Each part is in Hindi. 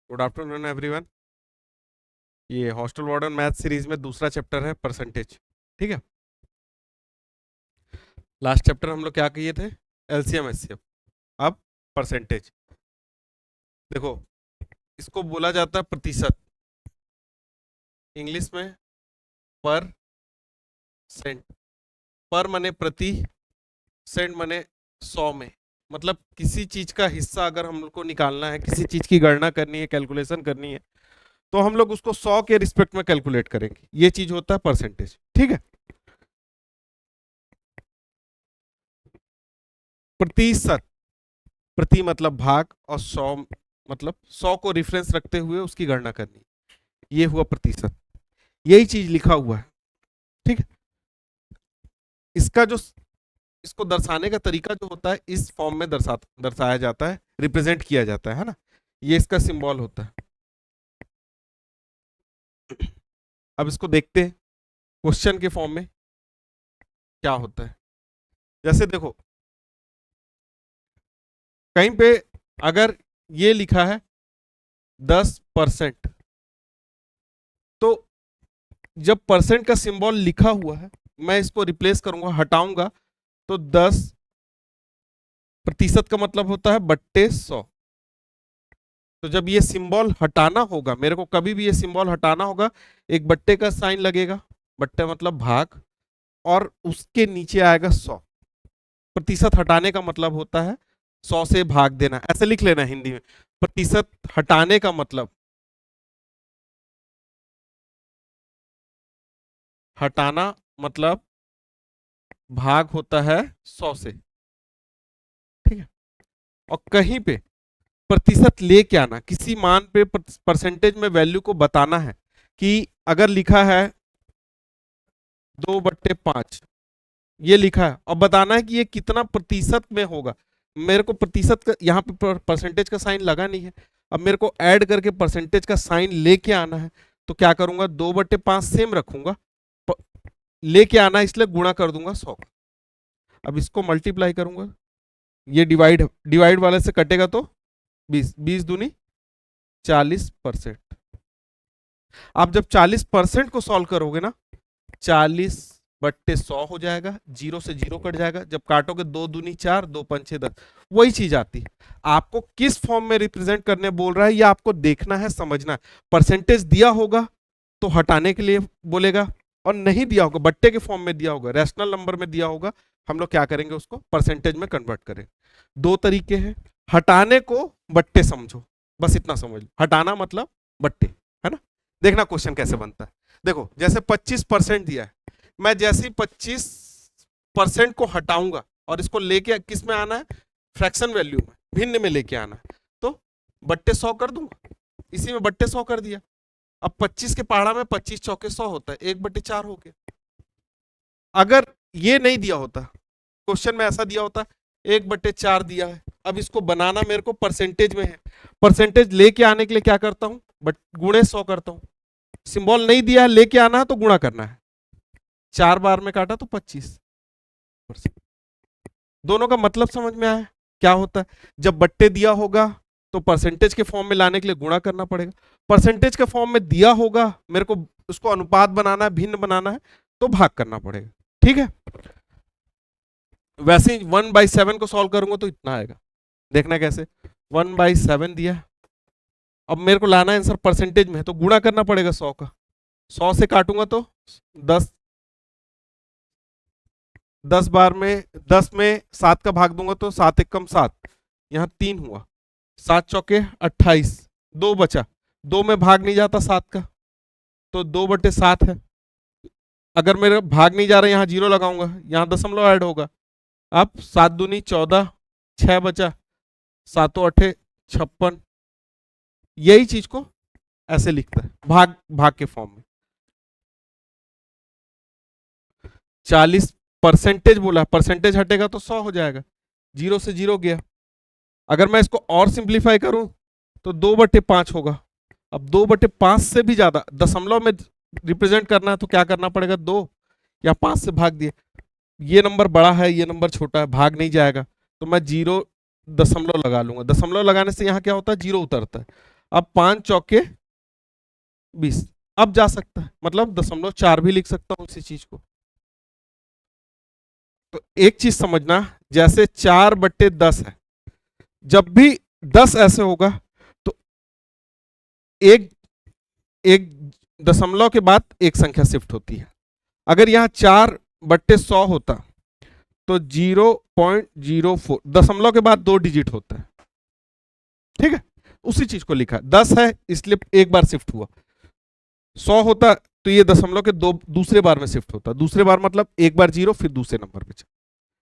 Good afternoon everyone. ये हॉस्टल वार्डन मैथ सीरीज में दूसरा चैप्टर है परसेंटेज। ठीक है। लास्ट चैप्टर हम लोग क्या किए थे? LCM HCF. अब परसेंटेज। देखो, इसको बोला जाता है प्रतिशत, इंग्लिश में पर सेंट। पर मने प्रति, सेंट मने 100 में। मतलब किसी चीज का हिस्सा अगर हम लोग को निकालना है, किसी चीज की गणना करनी है, कैलकुलेशन करनी है, तो हम लोग उसको 100 के रिस्पेक्ट में कैलकुलेट करेंगे। ये चीज होता है परसेंटेज। ठीक है। प्रतिशत, प्रति मतलब भाग, और 100 मतलब 100 को रेफरेंस रखते हुए उसकी गणना करनी। ये हुआ प्रतिशत। यही चीज लिखा हुआ है। ठीक है। इसका जो, इसको दर्शाने का तरीका जो होता है, इस फॉर्म में दर्शाया जाता है, रिप्रेजेंट किया जाता है ना। ये इसका सिंबल होता है। अब इसको देखते हैं क्वेश्चन के फॉर्म में क्या होता है। जैसे देखो, कहीं पे अगर ये लिखा है 10%, तो जब परसेंट का सिंबल लिखा हुआ है, मैं इसको रिप्लेस करूंगा, हटाऊंगा, तो 10% का मतलब होता है बट्टे 100। तो जब ये सिंबल हटाना होगा, मेरे को कभी भी ये सिंबल हटाना होगा, एक बट्टे का साइन लगेगा, बट्टे मतलब भाग, और उसके नीचे आएगा 100। प्रतिशत हटाने का मतलब होता है 100 से भाग देना, ऐसे लिख लेना हिंदी में। प्रतिशत हटाने का मतलब, हटाना मतलब भाग होता है 100 से। ठीक है। और कहीं पे प्रतिशत लेके आना, किसी मान पे परसेंटेज में वैल्यू को बताना है, कि अगर लिखा है 2/5, ये लिखा है, और बताना है कि ये कितना प्रतिशत में होगा। मेरे को प्रतिशत का यहाँ पे परसेंटेज का साइन लगा नहीं है, अब मेरे को ऐड करके परसेंटेज का साइन लेके आना है। तो क्या करूंगा, 2/5 सेम रखूंगा, लेके आना है इसलिए गुणा कर दूंगा 100। अब इसको मल्टीप्लाई करूंगा, ये डिवाइड डिवाइड वाले से कटेगा तो 20, 20 दूनी 40%। आप जब 40% को सॉल्व करोगे ना, 40/100 हो जाएगा, जीरो से जीरो कट जाएगा, जब काटोगे 2 दूनी 4, 2 पंचे 10, वही चीज आती है। आपको किस फॉर्म में रिप्रेजेंट करने बोल रहा है, ये आपको देखना है, समझना है। परसेंटेज दिया होगा तो हटाने के लिए बोलेगा, और नहीं दिया होगा, बट्टे के फॉर्म में दिया होगा, रैशनल नंबर में दिया होगा, हम लोग क्या करेंगे, उसको परसेंटेज में कन्वर्ट करेंगे। दो तरीके हैं, हटाने को बट्टे समझो, बस इतना समझ लो, हटाना मतलब बट्टे, है ना। देखना क्वेश्चन कैसे बनता है। देखो, जैसे 25% दिया है, मैं जैसे ही 25% को हटाऊंगा और इसको लेके किस में आना है, फ्रैक्शन वैल्यू में, भिन्न में लेके आना है, तो बट्टे 100 कर दूंगा, इसी में बट्टे 100 कर दिया। अब 25 के पहाड़ा में 25 चौके 100 होता है, 1/4 हो गया। अगर ये नहीं दिया होता, क्वेश्चन में ऐसा दिया होता 1/4 दिया है, अब इसको बनाना मेरे को परसेंटेज में है, परसेंटेज लेके आने के लिए क्या करता हूं, बट गुणे 100 करता हूं। सिंबल नहीं दिया है, लेके आना है तो गुणा करना है, 4 बार में काटा तो 25%। दोनों का मतलब समझ में आया क्या होता है। जब बट्टे दिया होगा तो परसेंटेज के फॉर्म में लाने के लिए गुणा करना पड़ेगा, परसेंटेज के फॉर्म में दिया होगा, मेरे को उसको अनुपात बनाना है, भिन्न बनाना है, तो भाग करना पड़ेगा। ठीक है। वैसे ही 1/7 को सॉल्व करूंगा तो इतना आएगा, देखना कैसे। 1/7 दिया, अब मेरे को लाना आंसर परसेंटेज में है, तो गुणा करना पड़ेगा 100 का, 100 से काटूंगा तो 10, 10 बार में 10 में 7 का भाग दूंगा तो 7 एक कम 7, यहाँ 3 हुआ, 7 चौके 28, 2 बचा, 2 में भाग नहीं जाता 7 का, तो 2/7 है। अगर मेरे भाग नहीं जा रहा, यहाँ जीरो लगाऊंगा, यहाँ दशमलव ऐड होगा। अब 7 दूनी 14, 6 बचा, 7 8 56। यही चीज को ऐसे लिखता है, भाग भाग के फॉर्म में। 40% बोला, परसेंटेज हटेगा तो 100 हो जाएगा, जीरो से जीरो गया। अगर मैं इसको और सिंप्लीफाई करूं तो 2/5 होगा। अब 2/5 से भी ज्यादा दशमलव में रिप्रेजेंट करना है तो क्या करना पड़ेगा, 2 या 5 से भाग दिए, ये नंबर बड़ा है, ये नंबर छोटा है, भाग नहीं जाएगा, तो मैं जीरो दशमलव लगा लूंगा। दशमलव लगाने से यहाँ क्या होता है, जीरो उतरता है। अब 5 चौके 20, अब जा सकता है, मतलब 0.4 भी लिख सकता हूं उसी चीज को। तो एक चीज समझना, जैसे 4/10 है, जब भी 10 ऐसे होगा तो एक एक दशमलव के बाद एक संख्या शिफ्ट होती है। अगर यहां 4/100 होता तो 0.04 दशमलव के बाद 2 डिजिट होता है, ठीक है। उसी चीज को लिखा, 10 है इसलिए एक बार शिफ्ट हुआ, 100 होता तो ये दशमलव के दो दूसरे बार में शिफ्ट होता, दूसरे बार मतलब एक बार 0 फिर दूसरे नंबर पे चल,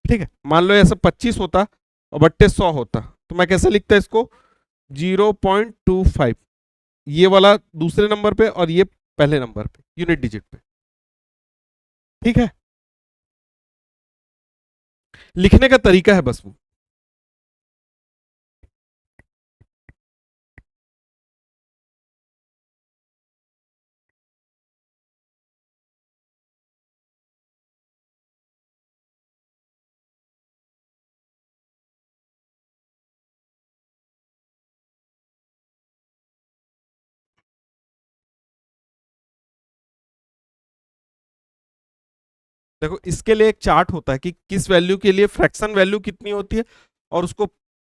ठीक है। मान लो ऐसा 25 होता और बट्टे 100 होता, तो मैं कैसे लिखता इसको, 0.25, ये वाला दूसरे नंबर पे और ये पहले नंबर पे यूनिट डिजिट पे, ठीक है। लिखने का तरीका है बस वो। देखो इसके लिए एक चार्ट होता है कि किस वैल्यू के लिए फ्रैक्शन वैल्यू कितनी होती है और उसको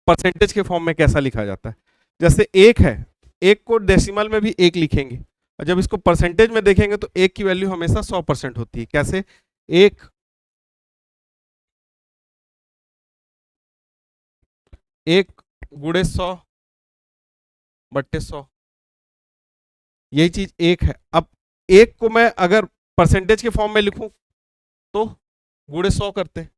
परसेंटेज के फॉर्म में कैसा लिखा जाता है। जैसे एक है, एक को डेसिमल में भी एक लिखेंगे, और जब इसको परसेंटेज में देखेंगे तो एक की वैल्यू हमेशा 100% होती है। कैसे, एक एक गुणे 100/100, यही चीज एक है। अब एक को मैं अगर परसेंटेज के फॉर्म में लिखूं तो गुणे 100 करते हैं।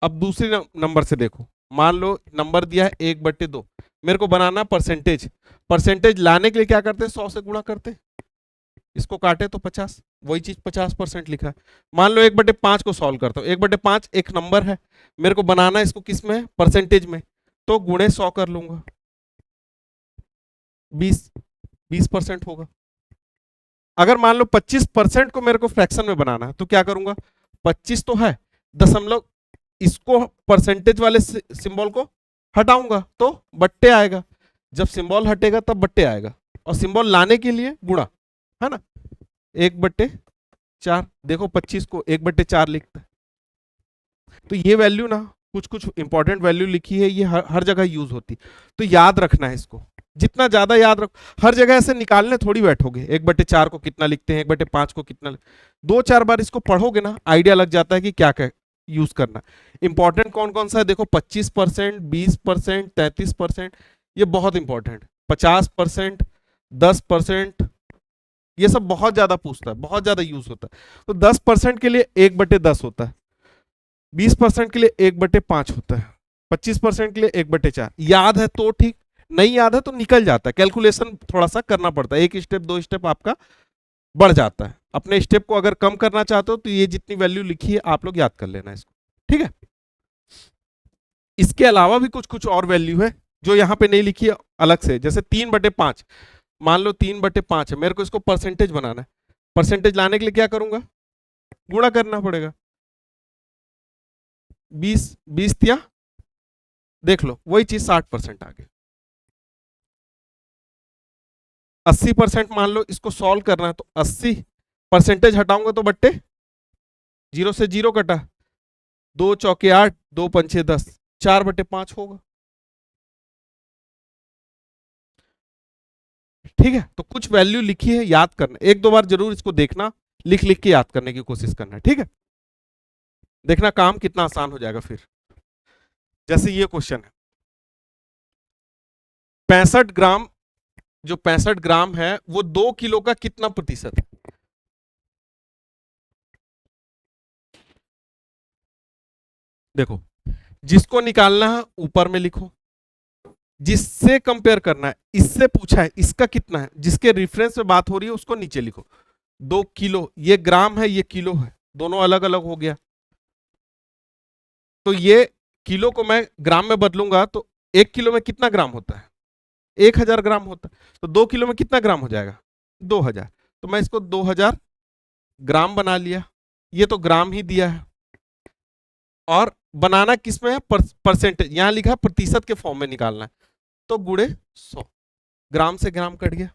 अब दूसरे नंबर से देखो, मान लो नंबर दिया है 1/2, मेरे को बनाना परसेंटेज, परसेंटेज लाने के लिए क्या करते हैं, 100 से गुणा करते हैं, इसको काटे तो 50, वही चीज 50% लिखा है। मान लो 1/5 को सॉल्व करता हूँ, 1/5 एक नंबर है, मेरे को बनाना इसको किस में, परसेंटेज में, तो गुणे 100 कर लूंगा, 20% होगा। अगर मान लो 25% को मेरे को फ्रैक्शन में बनाना है तो क्या करूंगा, 25 तो है, दशमलव इसको परसेंटेज वाले सिंबल को हटाऊंगा तो बट्टे आएगा, जब सिंबल हटेगा तब बट्टे आएगा, और सिंबल लाने के लिए गुणा, है ना, 1/4। देखो 25 को 1/4 लिखता है। तो ये वैल्यू ना, कुछ कुछ इंपॉर्टेंट वैल्यू लिखी है, ये हर जगह यूज होती, तो याद रखना है इसको, जितना ज्यादा याद रखो, हर जगह ऐसे निकालने थोड़ी बैठोगे 1/4 को कितना लिखते हैं, 1/5 को कितना, 2-4 बार इसको पढ़ोगे ना, आइडिया लग जाता है कि क्या क्या यूज करना। इंपॉर्टेंट कौन कौन सा है, देखो 25%, 20%, 33%, ये बहुत इंपॉर्टेंट, 50%, 10%, ये सब बहुत ज्यादा पूछता है, बहुत ज्यादा यूज होता है। तो 10% के लिए 1/10 होता है, 20% के लिए 1/5 होता है, 25% के लिए 1/4। याद है तो ठीक, नहीं याद है तो निकल जाता है, कैलकुलेशन थोड़ा सा करना पड़ता है, एक स्टेप 2 स्टेप आपका बढ़ जाता है। अपने स्टेप को अगर कम करना चाहते हो तो ये जितनी वैल्यू लिखी है आप लोग याद कर लेना इसको, ठीक है। इसके अलावा भी कुछ कुछ और वैल्यू है जो यहाँ पे नहीं लिखी है अलग से, जैसे 3/5, मान लो 3/5 है, मेरे को इसको परसेंटेज बनाना है, परसेंटेज लाने के लिए क्या करूंगा, गुणा करना पड़ेगा, 20 दिया, देख लो वही चीज 60% आ गई। 80% मान लो इसको सॉल्व करना है तो 80 परसेंटेज हटाऊंगा तो बट्टे, 0 से 0 कटा, 2 चौके 8, 2 पंचे 10, 4/5 होगा, ठीक है। तो कुछ वैल्यू लिखी है, याद करना, एक दो बार जरूर इसको देखना, लिख लिख के याद करने की कोशिश करना, ठीक है। देखना काम कितना आसान हो जाएगा फिर। जैसे ये क्वेश्चन है, 65 ग्राम, जो 65 ग्राम है वो 2 किलो का कितना प्रतिशत है। देखो जिसको निकालना है ऊपर में लिखो, जिससे कंपेयर करना है, इससे पूछा है इसका कितना है, जिसके रेफरेंस में बात हो रही है उसको नीचे लिखो। 2 किलो, ये ग्राम है ये किलो है, दोनों अलग अलग हो गया, तो ये किलो को मैं ग्राम में बदलूंगा तो 1 किलो में कितना ग्राम होता है, 1000 ग्राम होता है, तो 2 किलो में कितना ग्राम हो जाएगा, 2000, तो मैं इसको 2000 ग्राम बना लिया, ये तो ग्राम ही दिया है, और बनाना किस में है, परसेंटेज, यहां लिखा प्रतिशत के फॉर्म में निकालना है, तो गुणे 100, ग्राम से ग्राम कट गया,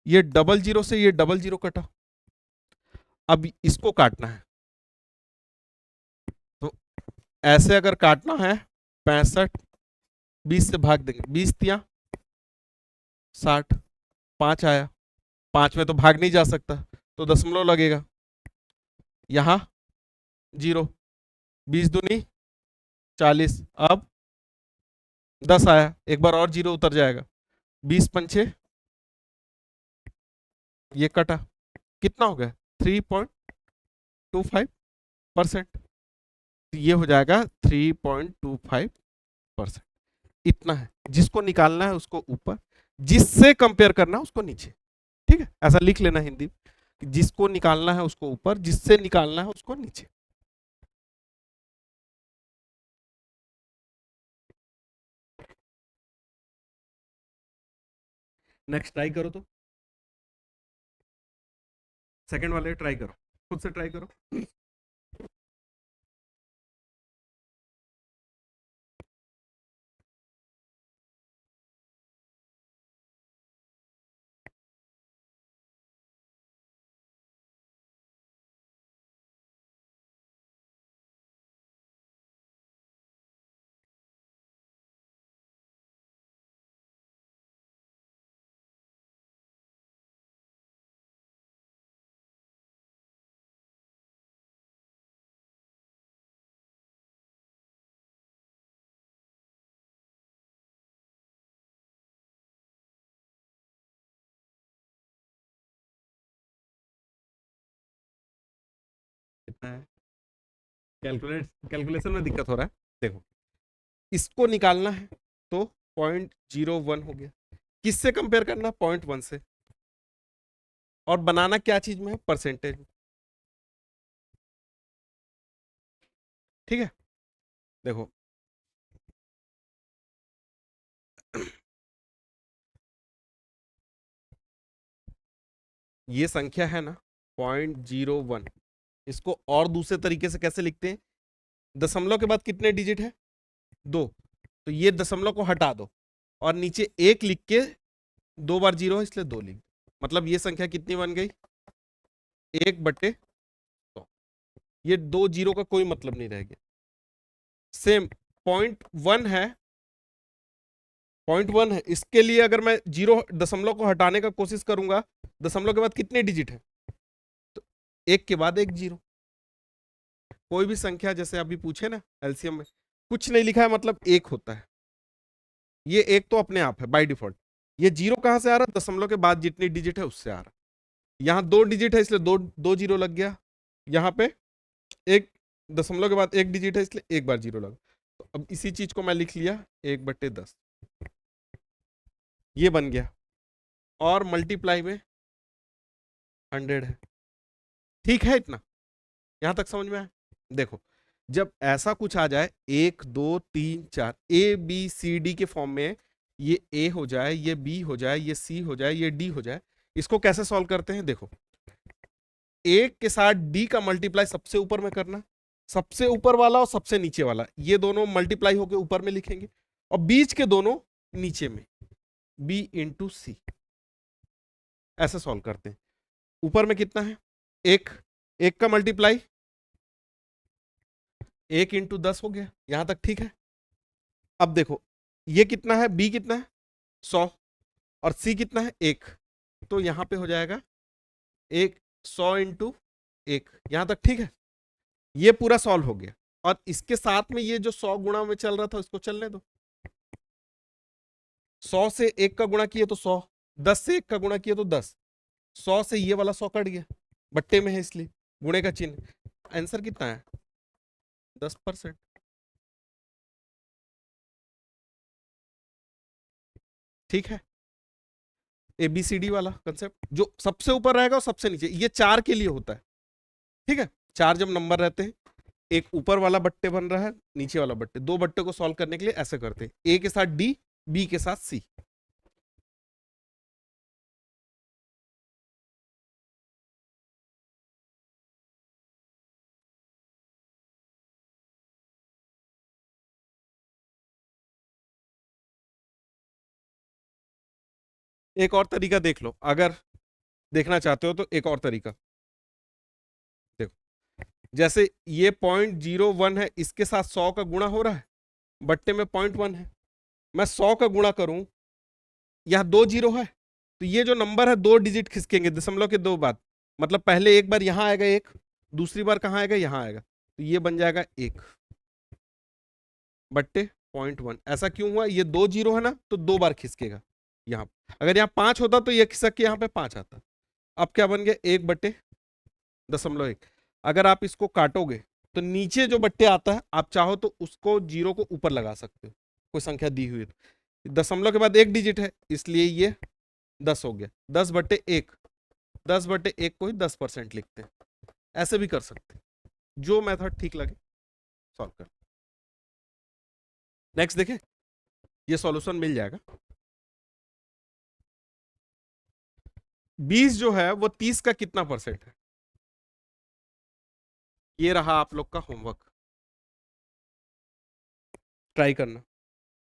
ये डबल जीरो से ये डबल जीरो कटा। अब इसको काटना है, तो ऐसे अगर काटना है 65, 20 से भाग देंगे, 20 तिया 60, 5 आया, 5 में तो भाग नहीं जा सकता, तो दशमलव लगेगा, यहां जीरो, 20 दूनी 40, अब 10 आया, एक बार और जीरो उतर जाएगा, 20 पंचे, ये कटा, कितना हो गया 3.25%, ये हो जाएगा 3.25%। इतना है, जिसको निकालना है उसको ऊपर, जिससे कंपेयर करना है उसको नीचे। ठीक है, ऐसा लिख लेना हिंदी कि जिसको निकालना है उसको ऊपर, जिससे निकालना है उसको नीचे। नेक्स्ट ट्राई करो, तो सेकंड वाले ट्राई करो, खुद से ट्राई करो। कितना है, कैलकुलेशन में दिक्कत हो रहा है, देखो इसको निकालना है तो 0.01 हो गया, किससे कंपेयर करना, 0.1 से, और बनाना क्या चीज में है, परसेंटेज में। ठीक है, देखो ये संख्या है ना 0.01, इसको और दूसरे तरीके से कैसे लिखते हैं, दशमलव के बाद कितने डिजिट है, 2, तो ये दशमलव को हटा दो और नीचे 1 लिख के, 2 बार 0 है इसलिए 2 लिख दो, मतलब ये संख्या कितनी बन गई, 1/100। ये 2 जीरो का कोई मतलब नहीं रह गया। सेम 0.1 है, 0.1 है, इसके लिए अगर मैं जीरो दशमलव को हटाने का कोशिश करूंगा, दशमलव के बाद कितने डिजिट है, तो एक के बाद एक जीरो। कोई भी संख्या जैसे अभी पूछे ना एलसीएम में, कुछ नहीं लिखा है मतलब एक होता है, ये एक तो अपने आप है बाय डिफॉल्ट। ये जीरो कहां से आ रहा है, दशमलव के बाद जितनी डिजिट है उससे आ रहा है, यहां 2 डिजिट है इसलिए दो दो जीरो लग गया, यहां पे एक दशमलव के बाद एक डिजिट है इसलिए एक बार जीरो लगा, तो अब इसी चीज को मैं लिख लिया 1/10, ये बन गया, और मल्टीप्लाई में 100 है। ठीक है, इतना यहां तक समझ में आया। देखो जब ऐसा कुछ आ जाए 1 2 3 4 ABCD के फॉर्म में, ये ए हो जाए, ये बी हो जाए, ये सी हो जाए, ये डी हो जाए, इसको कैसे सॉल्व करते हैं, देखो एक के साथ डी का मल्टीप्लाई सबसे ऊपर में करना, सबसे ऊपर वाला और सबसे नीचे वाला ये दोनों मल्टीप्लाई होकर ऊपर में लिखेंगे, और बीच के दोनों नीचे में, बी इंटू सी, ऐसे सॉल्व करते हैं। ऊपर में कितना है, एक, एक का मल्टीप्लाई 1 × 10 हो गया, यहां तक ठीक है। अब देखो ये कितना है, बी कितना है 100, और सी कितना है 1, तो यहां पे हो जाएगा 100 × 1, यहां तक ठीक है। ये पूरा सॉल्व हो गया, और इसके साथ में ये जो 100 गुणा में चल रहा था इसको चलने दो, 100 से 1 का गुणा किए तो 100, 10 से 1 का गुणा किए तो 10, 100 से ये वाला 100 कट गया, बट्टे में है इसलिए गुणे का चिन्ह, आंसर कितना है 10%। ठीक है, ABCD वाला कंसेप्ट, जो सबसे ऊपर रहेगा और सबसे नीचे, ये 4 के लिए होता है। ठीक है, 4 जब नंबर रहते हैं, एक ऊपर वाला बट्टे बन रहा है, नीचे वाला बट्टे, दो बट्टे को सॉल्व करने के लिए ऐसे करते हैं, ए के साथ डी, बी के साथ सी। एक और तरीका देख लो, अगर देखना चाहते हो तो एक और तरीका देखो। जैसे ये 0.01 है, इसके साथ 100 का गुणा हो रहा है, बट्टे में 0.1 है, मैं 100 का गुणा करूं, यहां 2 जीरो है, तो ये जो नंबर है 2 डिजिट खिसकेंगे दशमलव के 2 बाद, मतलब पहले एक बार यहां आएगा एक, दूसरी बार कहां आएगा, यहां आएगा, तो ये बन जाएगा 1 बट्टे 0.1। ऐसा क्यों हुआ, ये 2 जीरो है ना, तो 2 बार खिसकेगा यहां। अगर यहाँ 5 होता तो ये खिसक के यहाँ पे 5 आता। अब क्या बन गया, 1 बट्टे 0.1। अगर आप इसको काटोगे तो नीचे जो बट्टे आता है, आप चाहो तो उसको जीरो को ऊपर लगा सकते हो, कोई संख्या दी हुई तो। दशमलव के बाद 1 डिजिट है, इसलिए ये 10 हो गया, 10 बट्टे 1, 10 बट्टे 1 को ही 10% लिखते हैं। ऐसे भी कर सकते हैं, जो मेथड ठीक लगे सॉल्व कर। नेक्स्ट देखें, ये सॉल्यूशन मिल जाएगा। 20 जो है वो 30 का कितना परसेंट है, ये रहा आप लोग का होमवर्क, ट्राई करना।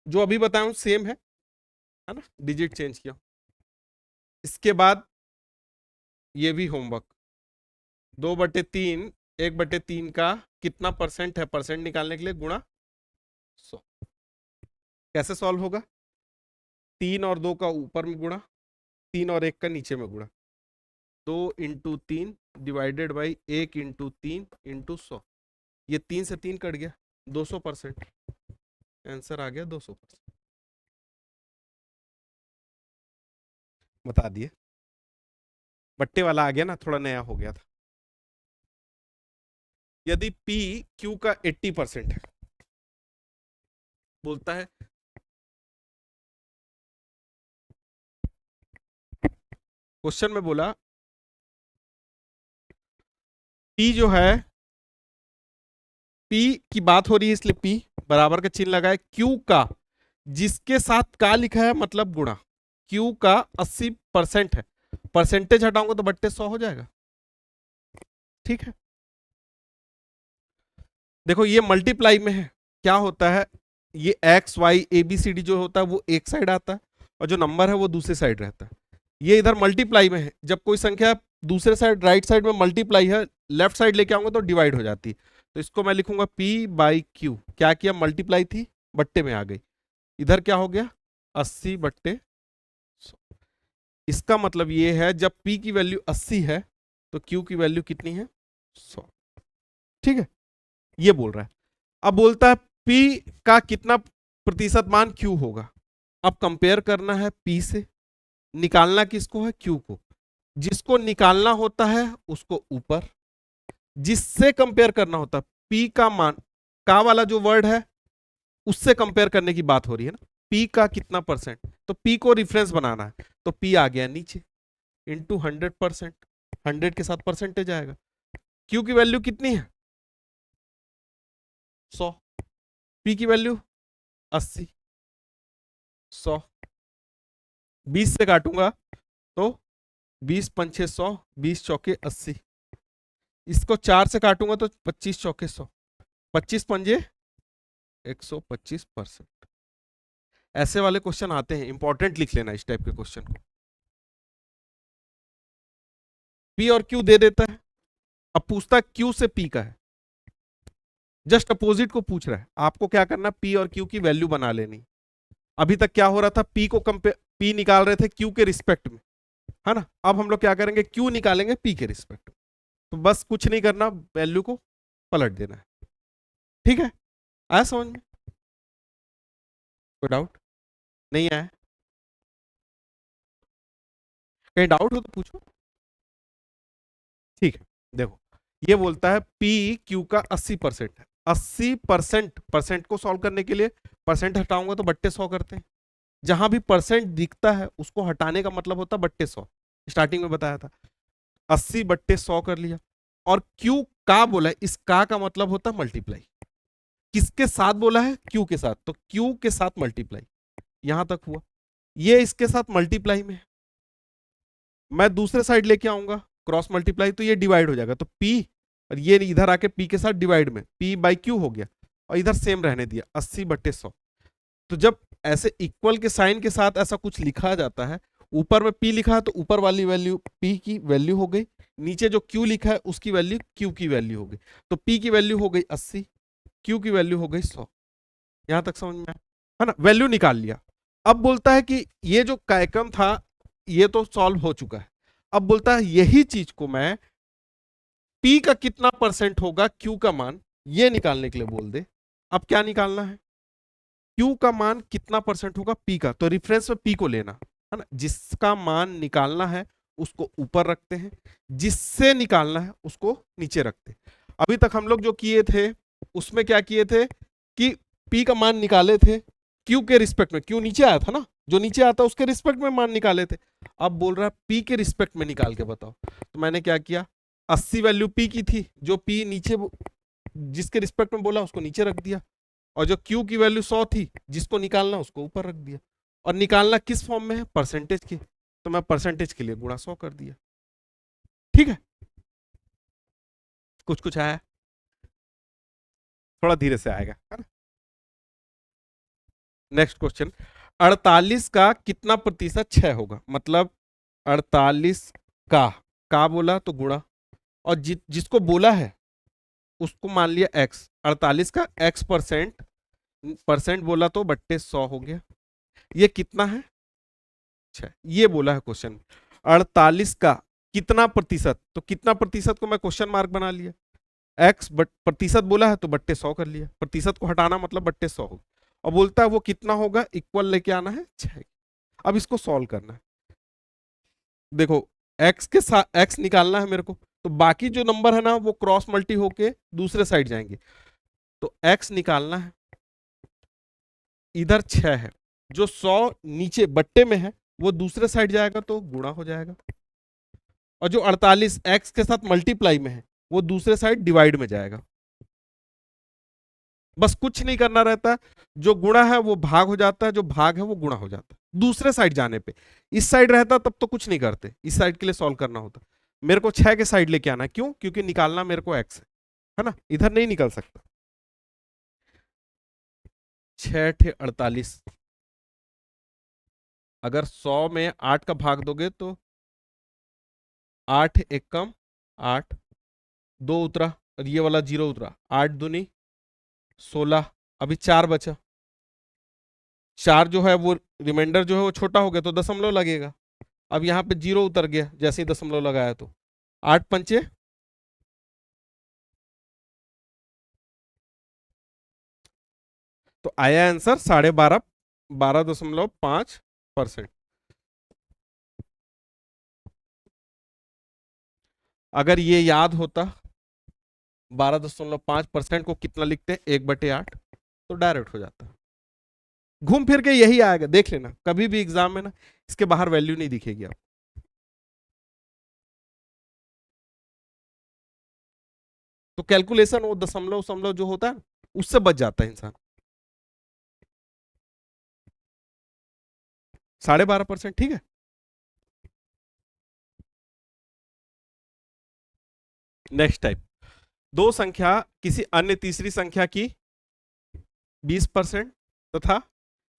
जो अभी बताया सेम है ना, डिजिट चेंज किया। इसके बाद ये भी होमवर्क, 2/3, 1/3 का कितना परसेंट है, परसेंट निकालने के लिए गुणा 100। कैसे सॉल्व होगा, 3 और 2 का ऊपर में गुणा, 3 और 1 का नीचे में गुणा, 2 into 3 divided by 1 into 3 into 100। ये 3 से 3 कट गया, 200%। आंसर आ गया 200%। बता दिए, बट्टे वाला आ गया ना, थोड़ा नया हो गया था। यदि P Q का 80% है, बोलता है क्वेश्चन में बोला P जो है, P की बात हो रही है इसलिए P बराबर का चिन्ह लगाए, Q का जिसके साथ का लिखा है मतलब गुणा, Q का 80% है, परसेंटेज हटाऊंगा तो बट्टे 100 हो जाएगा। ठीक है, देखो ये मल्टीप्लाई में है, क्या होता है, ये X Y A B C D जो होता है वो एक साइड आता है, और जो नंबर है वो दूसरी साइड रहता है। ये इधर मल्टीप्लाई में है, जब कोई संख्या दूसरे साइड राइट साइड में मल्टीप्लाई है, लेफ्ट साइड लेके आऊंगा तो डिवाइड हो जाती है। तो इसको मैं लिखूंगा P बाई क्यू, क्या किया, मल्टीप्लाई थी बट्टे में आ गई, इधर क्या हो गया 80/100। इसका मतलब ये है जब P की वैल्यू 80 है तो Q की वैल्यू कितनी है, 100। ठीक है, ये बोल रहा है। अब बोलता है P का कितना प्रतिशत मान Q होगा। अब कंपेयर करना है P से, निकालना किसको है, Q को। जिसको निकालना होता है उसको ऊपर, जिससे कंपेयर करना होता है P का मान, का वाला जो वर्ड है उससे कंपेयर करने की बात हो रही है ना, P का कितना परसेंट, तो P को रिफरेंस बनाना है, तो P आ गया नीचे इंटू 100%, 100 के साथ परसेंटेज आएगा। Q की वैल्यू कितनी है 100, P की वैल्यू 80, 100, 20 से काटूंगा तो 20 पंचे 100, 20 चौके 80, इसको 4 से काटूंगा तो 25 चौके 100, 25 पंजे 125%। ऐसे वाले क्वेश्चन आते हैं, इंपॉर्टेंट लिख लेना इस टाइप के क्वेश्चन को। P और Q दे देता है, अब पूछता है Q से P का है, जस्ट अपोजिट को पूछ रहा है, आपको क्या करना, P और Q की वैल्यू बना लेनी। अभी तक क्या हो रहा था, P को कंपेयर, P निकाल रहे थे Q के रिस्पेक्ट में, है ना। अब हम लोग क्या करेंगे, Q निकालेंगे P के रिस्पेक्ट में। तो बस कुछ नहीं करना, वैल्यू को पलट देना है। ठीक है, आया समझ में, कोई डाउट नहीं आया, कहीं डाउट हो तो पूछो। ठीक है, देखो ये बोलता है P Q का 80% है, 80% परसेंट को सॉल्व करने के लिए परसेंट हटाऊंगा तो बट्टे 100 करते हैं, जहां भी परसेंट दिखता है उसको हटाने का मतलब होता है बट्टे 100, स्टार्टिंग में बताया था। 80/100 कर लिया, और Q का बोला है, इस का मतलब होता है मल्टीप्लाई, किसके साथ बोला है, Q के साथ, तो Q के साथ मल्टीप्लाई, यहां तक हुआ। ये इसके साथ मल्टीप्लाई में है, मैं दूसरे साइड लेके आऊंगा क्रॉस मल्टीप्लाई, तो ये डिवाइड हो जाएगा, तो P और ये इधर आके P के साथ डिवाइड में P बाई Q हो गया, और इधर सेम रहने दिया 80/100। तो जब ऐसे इक्वल के साइन के साथ ऐसा कुछ लिखा जाता है, ऊपर में p लिखा है तो ऊपर वाली वैल्यू p की वैल्यू हो गई, नीचे जो q लिखा है उसकी वैल्यू q की वैल्यू हो गई। तो p की वैल्यू हो गई 80, q की वैल्यू हो गई 100। यहां तक समझ में आया, है ना? वैल्यू निकाल लिया। अब बोलता है कि ये जो कार्यक्रम था ये तो सॉल्व हो चुका है। अब बोलता है यही चीज को मैं p का कितना परसेंट होगा q का मान, ये निकालने के लिए बोल दे। अब क्या निकालना है? q का मान कितना परसेंट होगा p का, तो रेफरेंस में p को लेना है ना। जिसका मान निकालना है उसको ऊपर रखते हैं, जिससे निकालना है उसको नीचे रखते हैं। अभी तक हम लोग जो किए थे उसमें क्या किए थे कि p का मान निकाले थे q के रिस्पेक्ट में, q नीचे आया था ना, जो नीचे आता उसके रिस्पेक्ट में मान निकाले थे। अब बोल रहा है p के रिस्पेक्ट में निकाल के बताओ। तो मैंने क्या किया, 80 वैल्यू p की थी, जो p नीचे जिसके रिस्पेक्ट में बोला उसको नीचे रख दिया, और जो q की वैल्यू 100 थी जिसको निकालना उसको ऊपर रख दिया। और निकालना किस फॉर्म में है? परसेंटेज की, तो मैं परसेंटेज के लिए गुणा 100 कर दिया। ठीक है, कुछ कुछ आया, थोड़ा धीरे से आएगा, है ना। नेक्स्ट क्वेश्चन, 48 का कितना प्रतिशत 6 होगा? मतलब 48 का बोला तो गुणा, और जिसको बोला है उसको मान लिया x, 48 का x परसेंट, परसेंट बोला तो बट्टे 100 हो गया। ये कितना है? 6। ये बोला है क्वेश्चन 48 का कितना प्रतिशत, तो कितना प्रतिशत को मैं क्वेश्चन मार्क बना लिया, x प्रतिशत बोला है तो बट्टे 100 कर लिया, प्रतिशत को हटाना मतलब बट्टे 100 होगा। और बोलता है वो कितना होगा, इक्वल लेके आना है 6। अब इसको सॉल्व करना है। देखो x के साथ x निकालना है मेरे को, तो बाकी जो नंबर है ना वो क्रॉस मल्टी होके दूसरे साइड जाएंगे। तो x निकालना है, इधर 6 है, जो 100 नीचे बट्टे में है वो दूसरे साइड जाएगा तो गुणा हो जाएगा, और जो 48 x के साथ मल्टीप्लाई में है वो दूसरे साइड डिवाइड में जाएगा। बस कुछ नहीं करना रहता, जो गुणा है वो भाग हो जाता है, जो भाग है वो गुणा हो जाता है दूसरे साइड जाने पे। इस साइड रहता तब तो कुछ नहीं करते, इस साइड के लिए सॉल्व करना होता। मेरे को 6 के साइड लेके आना है, क्यों? क्योंकि निकालना मेरे को x है ना, इधर नहीं निकल सकता। 6 × 48, अगर 100 में 8 का भाग दोगे तो 8 एक कम 8, 2 उतरा और ये वाला 0 उतरा, 8 दूनी 16, अभी 4 बचा। 4 जो है वो रिमाइंडर जो है वो छोटा हो गया तो दशमलव लगेगा। अब यहाँ पे 0 उतर गया जैसे ही दशमलव लगाया, तो 8 पंचे, तो आया आंसर 12.5, 12.5%। अगर ये याद होता 12.5% को कितना लिखते हैं, 1/8, तो डायरेक्ट हो जाता। घूम फिर के यही आएगा, देख लेना कभी भी एग्जाम में ना इसके बाहर वैल्यू नहीं दिखेगी आपको। तो कैलकुलेशन वो दशमलव दशमलव जो होता है उससे बच जाता है इंसान। 12.5%, ठीक है। नेक्स्ट टाइप, दो संख्या किसी अन्य तीसरी संख्या की 20% तथा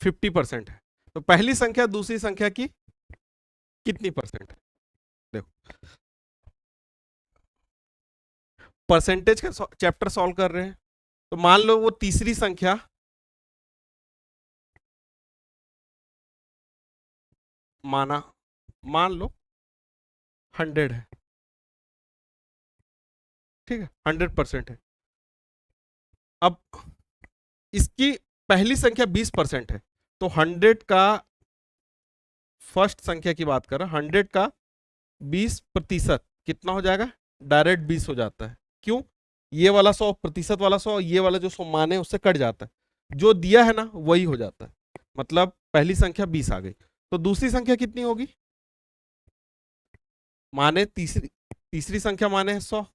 50% है, तो पहली संख्या दूसरी संख्या की कितनी परसेंट है? देखो परसेंटेज का चैप्टर सॉल्व कर रहे हैं, तो मान लो वो तीसरी संख्या मान लो 100 है, ठीक है, 100% है। अब इसकी पहली संख्या 20% है, तो 100 का फर्स्ट संख्या की बात कर रहा, 100 का 20% कितना हो जाएगा? डायरेक्ट 20 हो जाता है। क्यों? ये वाला 100 प्रतिशत वाला 100, ये वाला जो 100 मान है उससे कट जाता है, जो दिया है ना वही हो जाता है। मतलब पहली संख्या 20 आ गई, तो दूसरी संख्या कितनी होगी? माने तीसरी संख्या माने है 100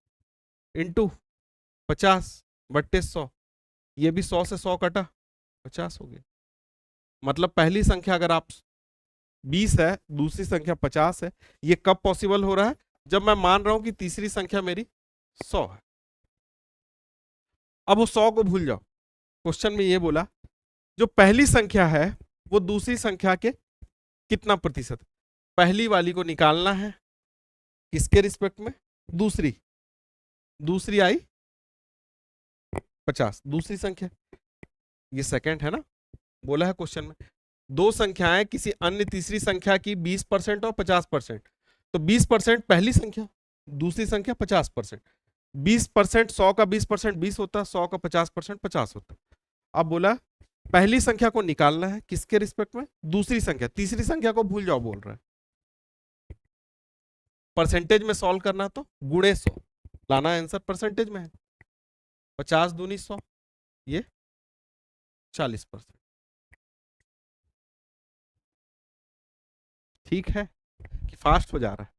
इंटू 50/100, ये भी 100 से 100 कटा 50 हो गया। मतलब पहली संख्या अगर आप 20 है, दूसरी संख्या 50 है। ये कब पॉसिबल हो रहा है? जब मैं मान रहा हूं कि तीसरी संख्या मेरी 100 है। अब वो 100 को भूल जाओ, क्वेश्चन में ये बोला जो पहली संख्या है वो दूसरी संख्या के कितना प्रतिशत, पहली वाली को निकालना है किसके रिस्पेक्ट में, दूसरी, दूसरी आई 50, दूसरी संख्या, ये सेकंड है ना, बोला है क्वेश्चन में। दो संख्याएं किसी अन्य तीसरी संख्या की 20% और 50%, तो 20% पहली संख्या, दूसरी संख्या 50%। 20% 100 का 20% 20 होता है, 100 का 50% 50 होता है। अब बोला पहली संख्या को निकालना है किसके रिस्पेक्ट में, दूसरी संख्या, तीसरी संख्या को भूल जाओ बोल रहा है। परसेंटेज में सॉल्व करना तो गुणे 100 लाना, आंसर परसेंटेज में है। 50 दूनी 100, ये 40%। ठीक है कि फास्ट हो जा रहा है।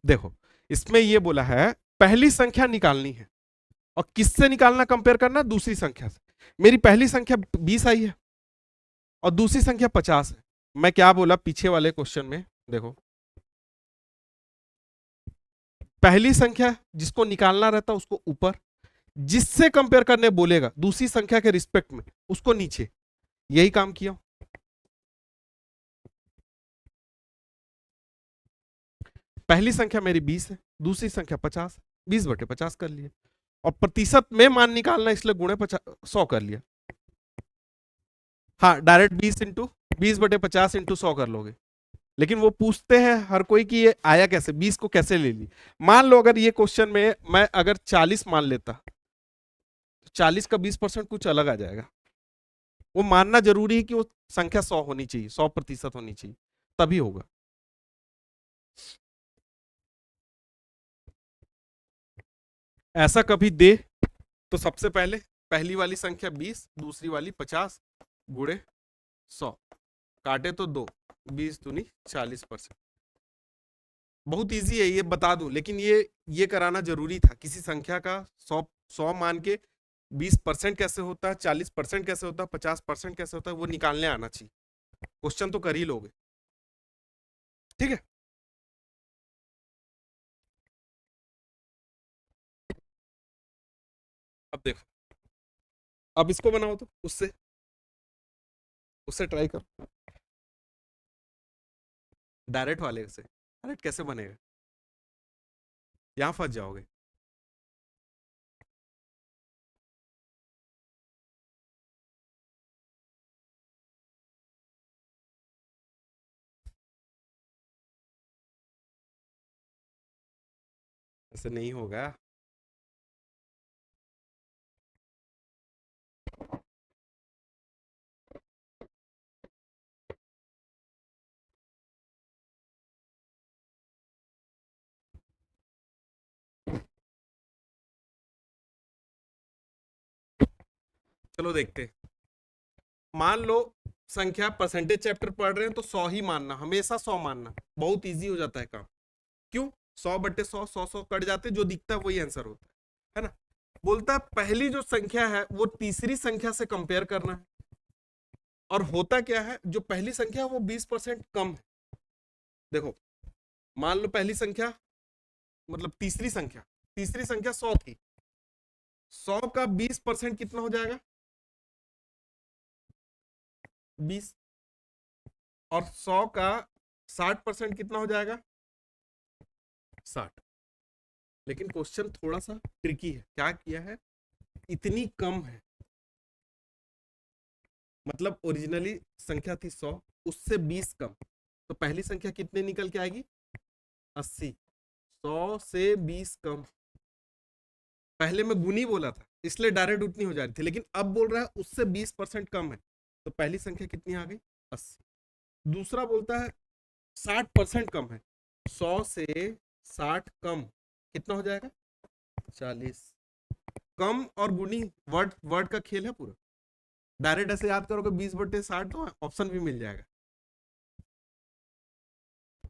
देखो इसमें ये बोला है पहली संख्या निकालनी है, और किससे निकालना, कंपेयर करना दूसरी संख्या से। मेरी पहली संख्या 20 आई है और दूसरी संख्या 50 है। मैं क्या बोला पीछे वाले क्वेश्चन में, देखो पहली संख्या जिसको निकालना रहता उसको ऊपर, जिससे कंपेयर करने बोलेगा दूसरी संख्या के रिस्पेक्ट में उसको नीचे, यही काम किया। पहली संख्या मेरी 20 है, दूसरी संख्या 50, 20/50 कर लिया, और प्रतिशत में मान निकालना इसलिए गुणे 100 कर लिया। हाँ डायरेक्ट 20/50 × 100 कर लोगे, लेकिन वो पूछते हैं हर कोई कि ये आया कैसे, 20 को कैसे ले ली। मान लो अगर ये क्वेश्चन में मैं अगर 40 मान लेता, तो 40 का 20% कुछ अलग आ जाएगा। वो मानना जरूरी है कि वो संख्या 100 होनी चाहिए, 100% होनी चाहिए, तभी होगा। ऐसा कभी दे तो सबसे पहले पहली वाली संख्या 20, दूसरी वाली 50 गुणे 100, काटे तो 2, 20 दूनी 40%। बहुत इजी है ये बता दूं, लेकिन ये कराना जरूरी था। किसी संख्या का 100 मान के 20% कैसे होता है, 40% कैसे होता है, 50% कैसे होता है, वो निकालने आना चाहिए। क्वेश्चन तो कर ही लोगे, ठीक है। अब देखो, अब इसको बनाओ तो उससे उससे ट्राई करो, डायरेक्ट वाले से। डायरेक्ट कैसे बनेगा, यहां फंस जाओगे। ऐसे नहीं होगा। चलो देखते हैं। मान लो संख्या परसेंटेज चैप्टर पढ़ रहे हैं तो 100 ही मानना, हमेशा 100 मानना, बहुत इजी हो जाता है काम। क्यों, 100/100, 100 कट जाते, जो दिखता है वही आंसर होता है ना। बोलता है पहली जो संख्या है वो तीसरी संख्या से कंपेयर करना है, और होता क्या है जो पहली संख्या है वो 20% कम है। देखो मान लो पहली संख्या मतलब तीसरी संख्या 100 थी, 100 का 20% कितना हो जाएगा, 20, और 100 का 60% कितना हो जाएगा, 60। लेकिन क्वेश्चन थोड़ा सा ट्रिकी है, क्या किया है, इतनी कम है, मतलब ओरिजिनली संख्या थी 100, उससे 20 कम, तो पहली संख्या कितने निकल के आएगी, 80। 100 से 20 कम, पहले मैं गुनी बोला था इसलिए डायरेक्ट उतनी हो जा रही थी, लेकिन अब बोल रहा है उससे 20% कम है, तो पहली संख्या कितनी आ गई, 80। दूसरा बोलता है 60% कम है, 100 से 60 कम कितना हो जाएगा, 40। कम और गुनी वर्ड वर्ड का खेल है पूरा, डायरेक्ट ऐसे याद करोगे 20/60 तो ऑप्शन भी मिल जाएगा।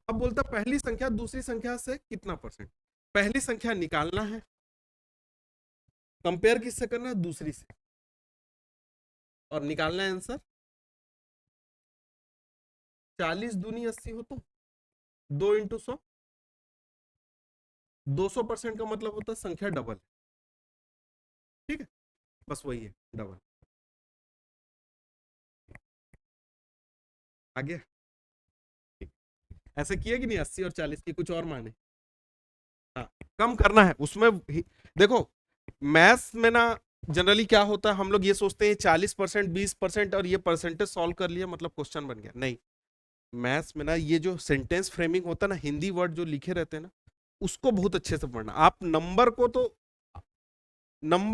अब बोलता पहली संख्या दूसरी संख्या से कितना परसेंट, पहली संख्या निकालना है, कंपेयर किससे करना है, दूसरी से, और निकालना है आंसर। 40 दूनी 80 हो तो 2 × 100, 200% का मतलब होता है संख्या डबल, ठीक है, बस वही है डबल। आगे ऐसे किए कि नहीं, 80 और 40 की कुछ और माने। हाँ, कम करना है उसमें देखो मैथ्स में ना जनरली क्या होता है, हम लोग ये सोचते हैं 40%, 20% और ये परसेंटेज सॉल्व कर लिया मतलब क्वेश्चन बन गया। नहीं, मैथ्स में ना ये जो सेंटेंस फ्रेमिंग होता है ना, हिंदी वर्ड जो लिखे रहते हैं ना, उसको बहुत अच्छे से पढ़ना। आप नंबर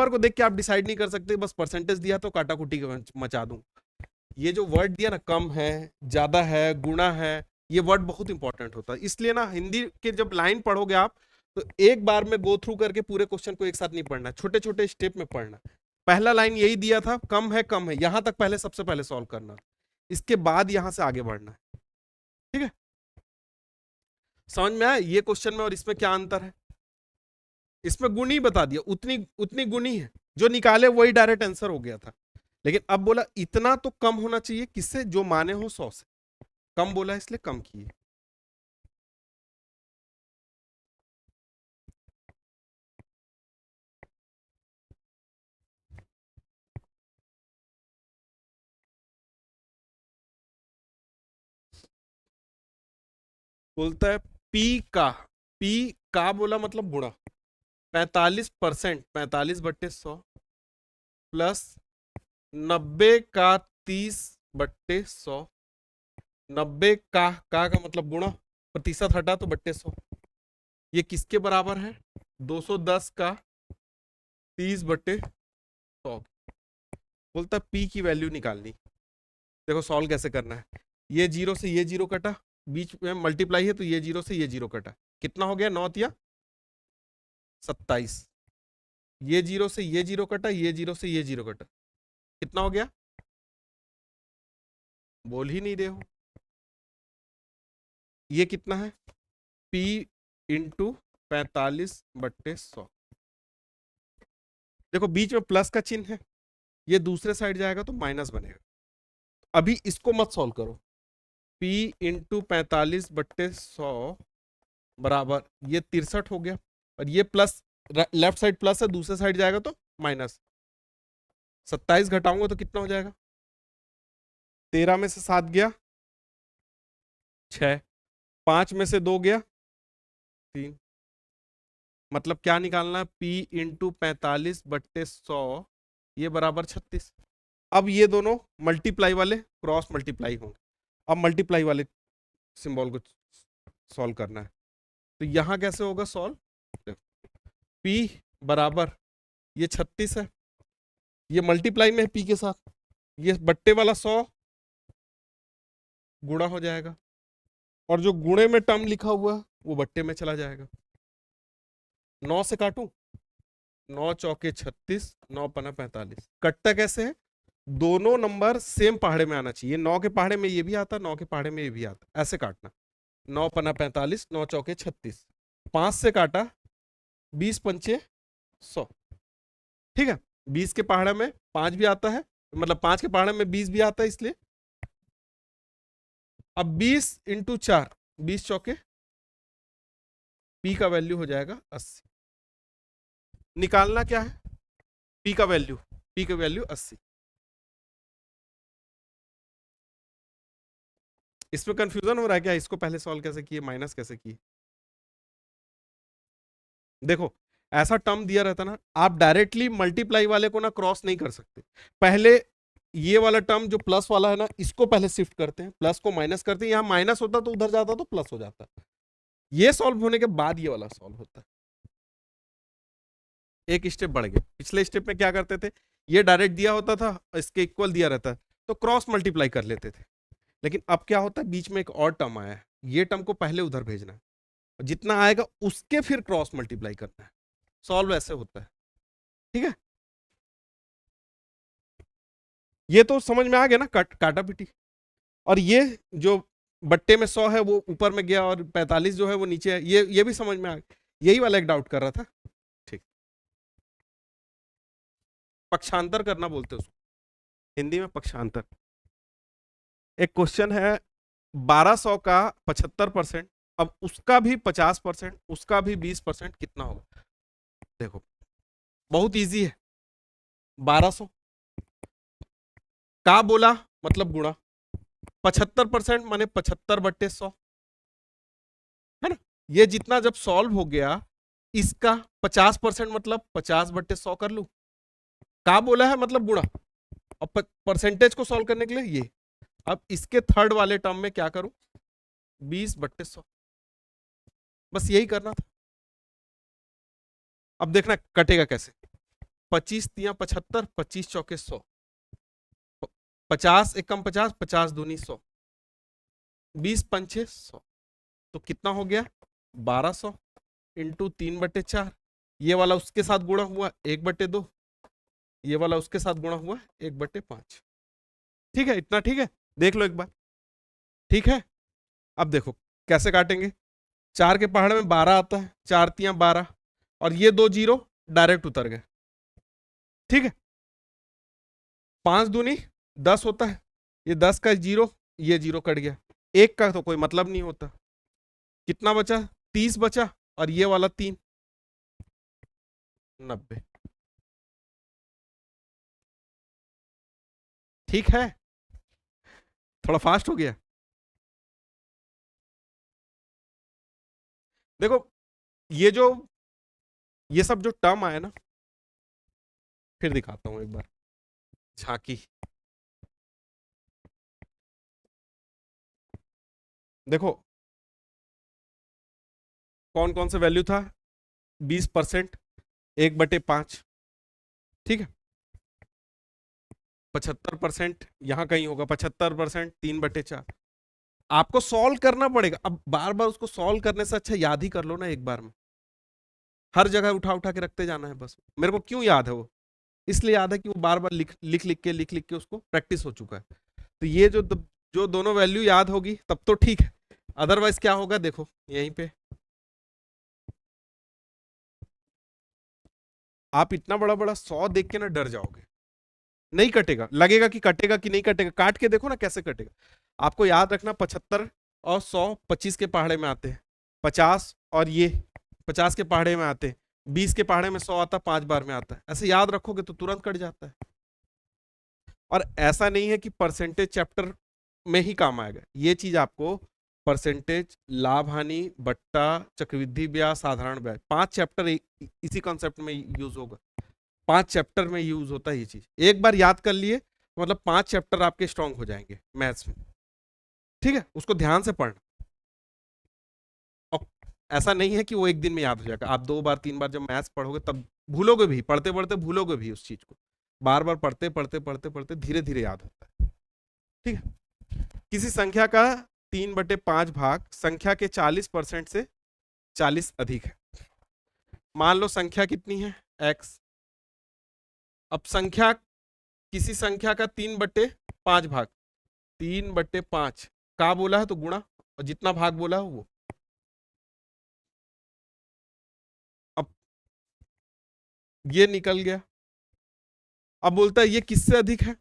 को देख के आप डिसाइड नहीं कर सकते बस परसेंटेज दिया तो काटा कुटी मचा दूं। ये जो वर्ड दिया ना, कम है, ज्यादा है, गुणा है, ये वर्ड बहुत इंपॉर्टेंट होता है। इसलिए ना हिंदी के जब लाइन पढ़ोगे आप, तो एक बार में गो थ्रू करके पूरे क्वेश्चन को एक साथ नहीं पढ़ना, छोटे छोटे स्टेप में पढ़ना। पहला लाइन यही दिया था, कम है, यहां तक पहले सबसे पहले सॉल्व करना, इसके बाद यहां से आगे बढ़ना है। ठीक है, समझ में आया ये क्वेश्चन में और इसमें क्या अंतर है? इसमें गुण ही बता दिया, उतनी उतनी गुण ही है, जो निकाले वही डायरेक्ट आंसर हो गया था। लेकिन अब बोला इतना तो कम होना चाहिए, किससे? जो माने हो 100 से। कम बोला इसलिए कम किए। बोलता है पी का बोला मतलब गुणा, 45%, 45/100 प्लस 90 का 30/100। 90 का मतलब गुणा, प्रतिशत हटा तो बट्टे 100। ये किसके बराबर है? 210 का 30/100। बोलता है पी की वैल्यू निकालनी। देखो सॉल्व कैसे करना है, ये जीरो से ये जीरो कटा, बीच में मल्टीप्लाई है तो ये जीरो से ये जीरो कटा, कितना हो गया? 9 या 27। ये जीरो से ये जीरो कटा, ये जीरो से ये जीरो कटा, कितना हो गया? बोल ही नहीं रहे हो। ये कितना है? P into 45/100। देखो बीच में प्लस का चिन्ह है, ये दूसरे साइड जाएगा तो माइनस बनेगा। अभी इसको मत सॉल्व करो। P इंटू 45/100 बराबर ये 63 हो गया, और ये प्लस, लेफ्ट साइड प्लस है, दूसरे साइड जाएगा तो माइनस। 27 घटाऊंगा तो कितना हो जाएगा? 13 में से 7 गया 6, 5 में से 2 गया 3। मतलब क्या निकालना है? P इंटू 45/100 ये बराबर 36। अब ये दोनों मल्टीप्लाई वाले क्रॉस मल्टीप्लाई होंगे। अब मल्टीप्लाई वाले सिंबल को सॉल्व करना है, तो यहां कैसे होगा सॉल्व? P बराबर ये 36 है, ये मल्टीप्लाई में है P के साथ, ये बट्टे वाला 100 गुणा हो जाएगा, और जो गुणे में टर्म लिखा हुआ वो बट्टे में चला जाएगा। 9 से काटूं, 9 चौके 36, 9 पना 45। कटता कैसे है? दोनों नंबर सेम पहाड़े में आना चाहिए, 9 के पहाड़े में ये भी आता, 9 के पहाड़े में ये भी आता, ऐसे काटना। 9 पना 45, 9 चौके 36, 5 से काटा, 20 पंचे 100। ठीक है, 20 के पहाड़े में 5 भी आता है, मतलब 5 के पहाड़े में 20 भी आता है, इसलिए अब 20 इंटू 4, 20 चौके, P का वैल्यू हो जाएगा 80। निकालना क्या है? P का वैल्यू, P का वैल्यू 80। इसमें कंफ्यूजन हो रहा है क्या? इसको पहले सॉल्व कैसे किए, माइनस कैसे किए? देखो ऐसा टर्म दिया रहता ना, आप डायरेक्टली मल्टीप्लाई वाले को ना क्रॉस नहीं कर सकते। पहले ये वाला टर्म जो प्लस वाला है ना, इसको पहले शिफ्ट करते हैं, प्लस को माइनस करते हैं, यहां माइनस होता तो उधर जाता तो प्लस हो जाता। ये सॉल्व होने के बाद ये वाला सॉल्व होता है। एक स्टेप बढ़ गया। पिछले स्टेप में क्या करते थे, ये डायरेक्ट दिया होता था, इसके इक्वल दिया रहता है तो क्रॉस मल्टीप्लाई कर लेते थे। लेकिन अब क्या होता है, बीच में एक और टर्म आया है, ये टर्म को पहले उधर भेजना है, जितना आएगा उसके फिर क्रॉस मल्टीप्लाई करना है। सॉल्व ऐसे होता है। ठीक है, ये तो समझ में आ गया ना, काटा पिटी। और ये जो बट्टे में 100 है वो ऊपर में गया, और 45 जो है वो नीचे है, ये भी समझ में आ गया। यही वाला एक डाउट कर रहा था। ठीक, पक्षांतर करना बोलते हैं उसको, हिंदी में पक्षांतर। एक क्वेश्चन है 1200 का 75%, अब उसका भी 50%, उसका भी 20%, कितना होगा? देखो बहुत इजी है। 1200 का बोला मतलब गुणा, 75% माने 75/100, है ना। ये जितना जब सॉल्व हो गया, इसका 50% मतलब 50/100 कर लू। का बोला है मतलब गुणा, और परसेंटेज को सॉल्व करने के लिए ये। अब इसके थर्ड वाले टर्म में क्या करूं, 20/100, बस यही करना था। अब देखना कटेगा कैसे, 25 तिया 75, 25 चौके 100, 50 एकम 50, 50 दूनी 100, 20 पंचे 100, तो कितना हो गया 1200 इंटू 3/4। ये वाला उसके साथ गुणा हुआ 1/2, ये वाला उसके साथ गुणा हुआ 1/5। ठीक है, इतना ठीक है, देख लो एक बार, ठीक है। अब देखो कैसे काटेंगे, 4 के पहाड़ में 12 आता है, 4 तिया 12, और ये 2 जीरो डायरेक्ट उतर गए, ठीक है। 5 दूनी 10 होता है, ये 10 का जीरो, ये जीरो कट गया, एक का तो कोई मतलब नहीं होता, कितना बचा 30 बचा, और ये वाला 3, 90। ठीक है, थोड़ा फास्ट हो गया। देखो ये सब जो टर्म आए ना, फिर दिखाता हूं एक बार झांकी। देखो कौन कौन से वैल्यू था, 20%, 1/5, ठीक है। 75% यहां कहीं होगा, 75%, 3/4। आपको सॉल्व करना पड़ेगा, अब बार बार उसको सॉल्व करने से अच्छा याद ही कर लो ना एक बार में, हर जगह उठा उठा के रखते जाना है। बस मेरे को क्यों याद है वो, इसलिए याद है कि वो बार बार लिख लिख के उसको प्रैक्टिस हो चुका है। तो ये जो दोनों वैल्यू याद होगी तब तो ठीक है, अदरवाइज क्या होगा देखो यहीं पे, आप इतना बड़ा बड़ा 100 देख के ना डर जाओगे, नहीं कटेगा, लगेगा कि कटेगा कि नहीं कटेगा, काट के देखो ना कैसे कटेगा। आपको याद रखना 75 और 100 25 के पहाड़े में आते हैं, 50 और ये 50 के पहाड़े में आते हैं, 20 के पहाड़े में 100 आता, 5 बार में आता है, ऐसे याद रखोगे तो तुरंत कट जाता है। और ऐसा नहीं है कि परसेंटेज चैप्टर में ही काम आएगा, ये चीज आपको परसेंटेज, लाभ हानि, बट्टा, चक्रवृद्धि ब्याज, साधारण ब्याज, 5 चैप्टर इसी कॉन्सेप्ट में यूज होगा, 5 चैप्टर में यूज होता है ये चीज। एक बार याद कर लिए मतलब 5 चैप्टर आपके स्ट्रांग हो जाएंगे मैथ्स में, ठीक है। उसको ध्यान से पढ़ना, और ऐसा नहीं है कि वो एक दिन में याद हो जाएगा, आप 2 बार 3 बार जब मैथ्स पढ़ोगे तब भूलोगे भी, पढ़ते पढ़ते भूलोगे भी उस चीज को, बार बार पढ़ते पढ़ते पढ़ते पढ़ते धीरे धीरे याद होता है, ठीक है। किसी संख्या का 3/5 भाग संख्या के 40% से 40 अधिक है। मान लो संख्या कितनी है x, अब संख्या, किसी संख्या का 3/5 भाग, 3/5 का बोला है तो गुणा, और जितना भाग बोला है वो। अब ये निकल गया, अब बोलता है ये किससे अधिक है,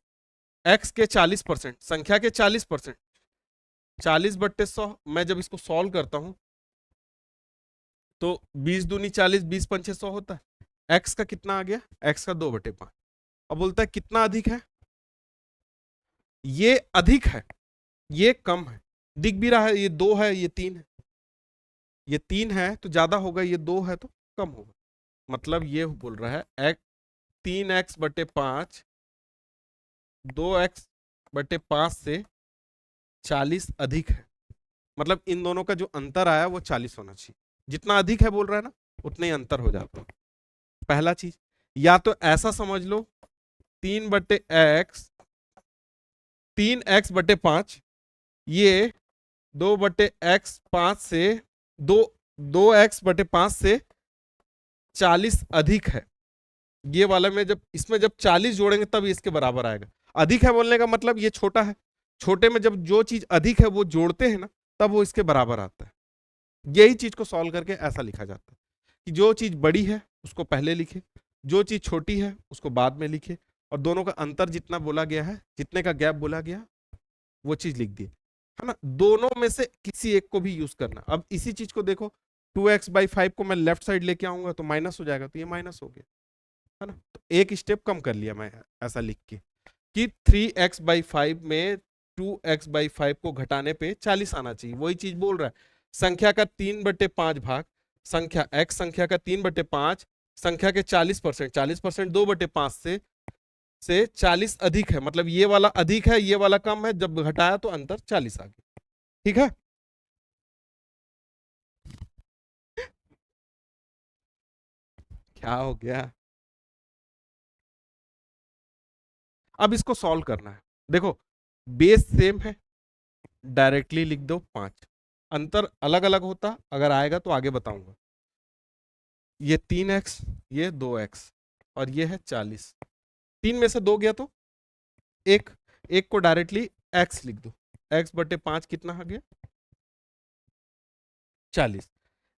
x के 40%, संख्या के 40%, 40/100। मैं जब इसको सॉल्व करता हूं तो 20 दूनी 40, 20 पंचे 100 होता है, x का कितना आ गया, x का 2/5। अब बोलता है कितना अधिक है, ये अधिक है, ये कम है, दिख भी रहा है, ये 2 है, ये 3 है, ये 3 है तो ज्यादा होगा, ये 2 है तो कम होगा। मतलब ये बोल रहा है 3x/5 2x/5 से 40 अधिक है, मतलब इन दोनों का जो अंतर आया वो 40 होना चाहिए, जितना अधिक है बोल रहा है ना उतना ही अंतर हो जाता है। पहला चीज, या तो ऐसा समझ लो 3x/5, ये 2/x5 से 2x/5 से 40 अधिक है, ये वाला में जब इसमें जब 40 जोड़ेंगे तब इसके बराबर आएगा। अधिक है बोलने का मतलब ये छोटा है, छोटे में जब जो चीज अधिक है वो जोड़ते हैं ना तब वो इसके बराबर आता है। यही चीज को सॉल्व करके ऐसा लिखा जाता है कि जो चीज बड़ी है उसको पहले लिखे, जो चीज छोटी है उसको बाद में लिखे, और दोनों का अंतर जितना बोला गया है, जितने का गैप बोला गया वो चीज लिख दी, है ना। दोनों में से किसी एक को भी यूज करना। अब इसी चीज को देखो, 2x/5 को मैं लेफ्ट साइड लेके आऊंगा तो माइनस हो जाएगा, तो ये माइनस हो गया, है ना। तो एक स्टेप कम कर लिया मैं ऐसा लिख के कि 3x/5 में 2x/5 को घटाने पे 40 आना चाहिए, वही चीज बोल रहा है। संख्या का 3/5 भाग संख्या x, संख्या का 3/5 संख्या के 40%, 40% 2/5 से 40 अधिक है, मतलब ये वाला अधिक है ये वाला कम है, जब घटाया तो अंतर 40 आ गया। ठीक है, क्या हो गया? अब इसको सॉल्व करना है। देखो बेस सेम है, डायरेक्टली लिख दो 5, अंतर अलग अलग होता अगर आएगा तो आगे बताऊंगा। ये 3x, ये 2x, और ये है 40। 3 में से 2 गया तो एक, एक को डायरेक्टली x लिख दो, x/5 कितना आ गया? 40।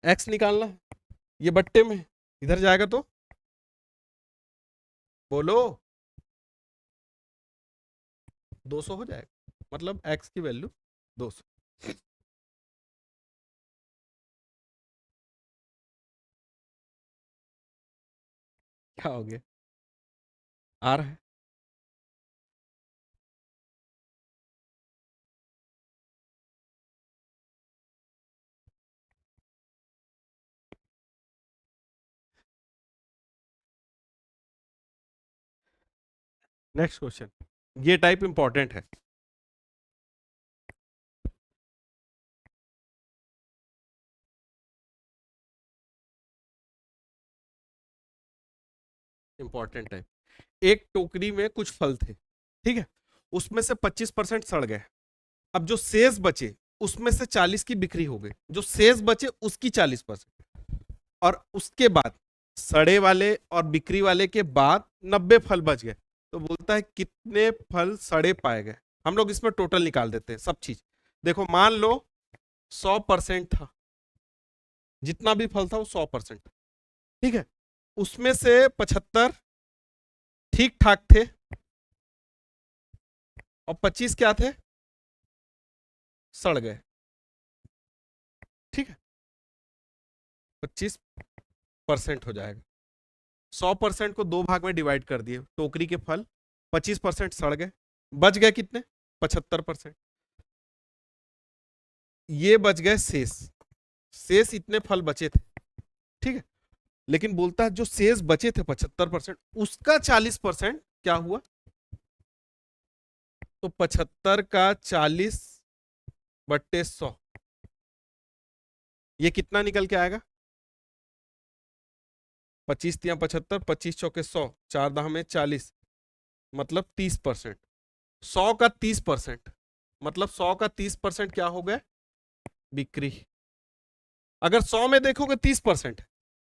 x निकालना है, ये बट्टे में इधर जाएगा तो बोलो 200 हो जाएगा, मतलब x की वैल्यू 200। क्या हो गया? आ रहा है? नेक्स्ट क्वेश्चन, ये टाइप इंपॉर्टेंट है। Important type. एक टोकरी में कुछ फल थे, ठीक है, उसमें से 25% सड़ गए। अब जो शेष बचे उसमें से 40 की बिक्री हो गई, जो शेष बचे उसकी 40%, और उसके बाद सड़े वाले और बिक्री वाले के बाद 90 फल बच गए। तो बोलता है कितने फल सड़े पाए गए। हम लोग इसमें टोटल निकाल देते हैं सब चीज। देखो मान लो 100% था, जितना भी फल था वो 100%, ठीक है, उसमें से 75 ठीक ठाक थे और 25 क्या थे? सड़ गए। ठीक है, 25% हो जाएगा। 100% को 2 भाग में डिवाइड कर दिए, टोकरी के फल 25% सड़ गए, बच गए कितने? 75%। ये बच गए शेष, शेष इतने फल बचे थे, ठीक है, लेकिन बोलता है जो शेष बचे थे 75%, उसका 40% क्या हुआ? तो 75 का 40/100, ये कितना निकल के आएगा? 25 तिया 75, 25 चौके 100, 4 दाह में 40, मतलब 30%। 100 का 30%, मतलब 100 का 30% क्या हो गया? बिक्री। अगर 100 में देखोगे 30%,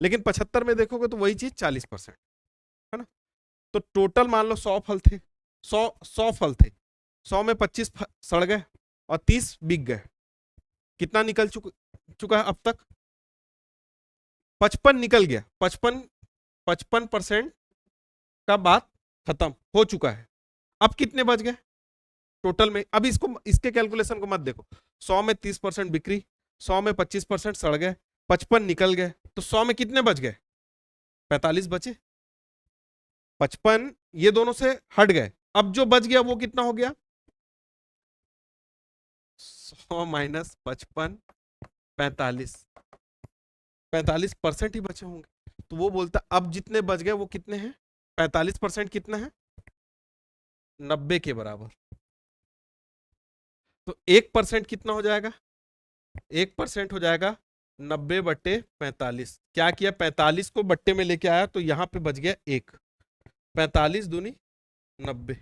लेकिन 75 में देखोगे तो वही चीज 40%, है ना। तो टोटल मान लो 100 फल थे, 100 फल थे, 100 में 25 सड़ गए और 30 बिक गए। कितना निकल चुका है अब तक? 55 निकल गया। 55% का बात खत्म हो चुका है। अब कितने बच गए टोटल में? अब इसको, इसके कैलकुलेशन को मत देखो। 100 में 30% बिक्री, 100 में 25% सड़ गए, 55 निकल गए, तो 100 में कितने बच गए? 45 बचे। 55 ये दोनों से हट गए, अब जो बच गया वो कितना हो गया? 100 माइनस 55, 45, 45% ही बचे होंगे। तो वो बोलता अब जितने बच गए वो कितने हैं? 45% कितना है? 90 के बराबर। तो 1% कितना हो जाएगा? 1% हो जाएगा 90/45। क्या किया? 45 को बट्टे में लेके आया तो यहां पे बच गया 1, 45 दूनी 90।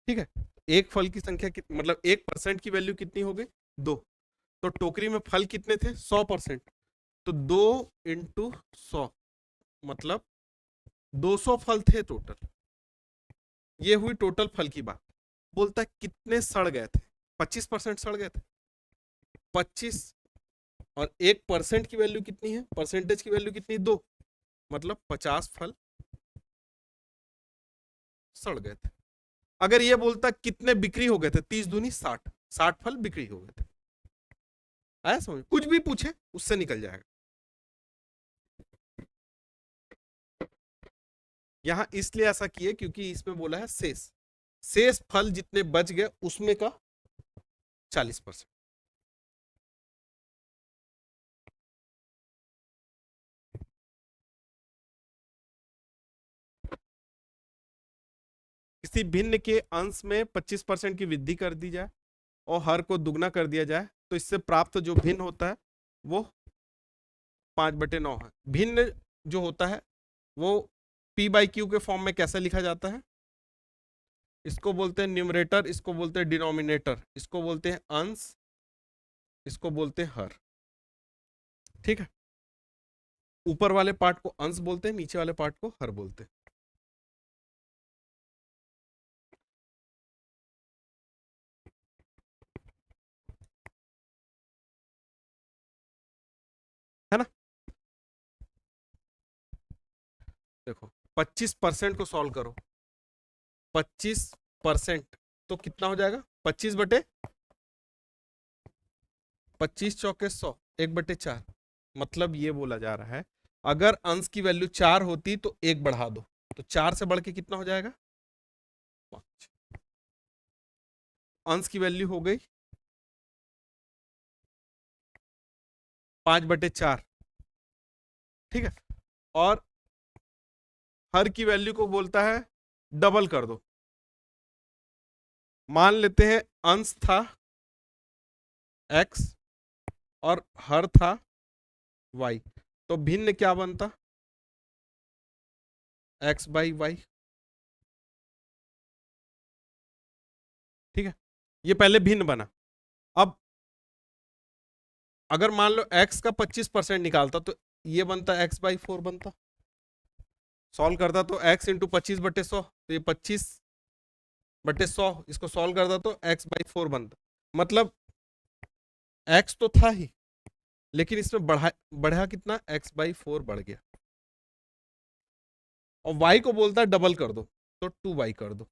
ठीक है, एक फल की संख्या मतलब 1% की वैल्यू कितनी हो गई? 2। तो टोकरी में फल कितने थे? 100%, तो 2 इंटू 100, मतलब 200 फल थे टोटल। ये हुई टोटल फल की बात। बोलता है कितने सड़ गए थे? 25% सड़ गए थे। 25 और 1% की वैल्यू कितनी है? परसेंटेज की वैल्यू कितनी? 2, मतलब 50 फल सड़ गए थे। अगर ये बोलता कितने बिक्री हो गए थे? 30 दूनी 60, 60 फल बिक्री हो गए थे। आया समझ? कुछ भी पूछे उससे निकल जाएगा। यहां इसलिए ऐसा किए क्योंकि इसमें बोला है शेष, शेष फल जितने बच गए उसमें का 40%। किसी भिन्न के अंश में 25% की वृद्धि कर दी जाए और हर को दुगना कर दिया जाए तो इससे प्राप्त जो भिन्न होता है वो 5/9 है। भिन्न जो होता है वो p/q के फॉर्म में कैसे लिखा जाता है? इसको बोलते हैं न्यूमरेटर, इसको बोलते हैं डिनोमिनेटर, इसको बोलते हैं अंश, इसको बोलते हैं हर। ठीक है, ऊपर वाले पार्ट को अंश बोलते हैं, नीचे वाले पार्ट को हर बोलते हैं। है ना? देखो 25% को सॉल्व करो, 25% तो कितना हो जाएगा? 25 चौके 100, 1/4। मतलब ये बोला जा रहा है अगर अंश की वैल्यू 4 होती तो 1 बढ़ा दो, तो 4 से बढ़ के कितना हो जाएगा? 5। अंश की वैल्यू हो गई 5/4। ठीक है, और हर की वैल्यू को बोलता है डबल कर दो। मान लेते हैं अंश था x और हर था y, तो भिन्न क्या बनता? x/y। ठीक है, ये पहले भिन्न बना। अब अगर मान लो x का 25% निकालता तो ये बनता x/4 बनता। सॉल्व करता तो x इंटू 25/100, तो ये 25/100, इसको सॉल्व करता तो x/4 बनता। मतलब x तो था ही लेकिन इसमें बढ़ा कितना? x/4 बढ़ गया। और y को बोलता है डबल कर दो, तो 2y कर दो।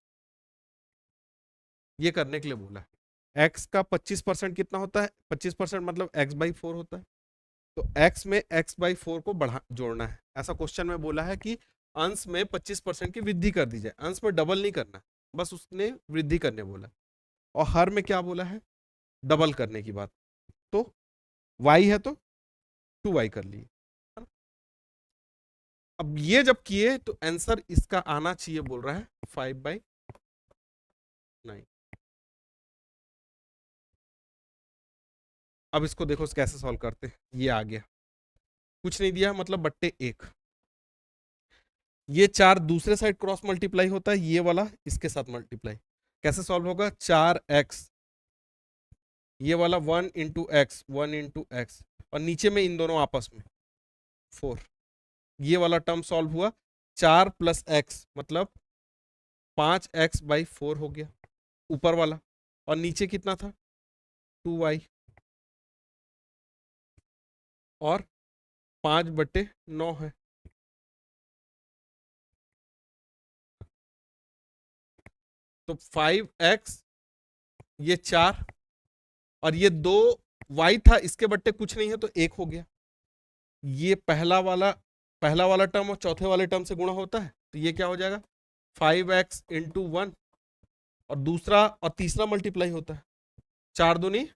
ये करने के लिए बोला है। x का 25% कितना होता है? 25% मतलब x/4 होता है। तो x में x/4 को बढ़ा जोड़ना है। ऐसा क्वेश्चन में बोला है कि अंश में 25% की वृद्धि कर दी जाए, अंश में डबल नहीं करना, बस उसने वृद्धि करने बोला। और हर में क्या बोला है? डबल करने की बात। तो y है तो 2y कर लिए। अब ये जब किए तो आंसर इसका आना चाहिए, बोल रहा है 5/9। अब इसको देखो कैसे सॉल्व करते हैं। ये आ गया, कुछ नहीं दिया मतलब बट्टे 1। ये 4 दूसरे साइड क्रॉस मल्टीप्लाई होता है, ये वाला इसके साथ मल्टीप्लाई। कैसे सॉल्व होगा? 4x, ये वाला 1 इंटू एक्स, 1 इंटू एक्स, और नीचे में इन दोनों आपस में 4। ये वाला टर्म सॉल्व हुआ। 4 प्लस एक्स मतलब 5x/4 हो गया ऊपर वाला, और नीचे कितना था? 2y, और 5/9 है। तो 5x, ये 4 और ये 2 y था, इसके बट्टे कुछ नहीं है तो 1 हो गया। ये पहला वाला टर्म और चौथे वाले टर्म से गुणा होता है, तो ये क्या हो जाएगा? 5x इंटू 1, और दूसरा और तीसरा मल्टीप्लाई होता है, 4 दूनी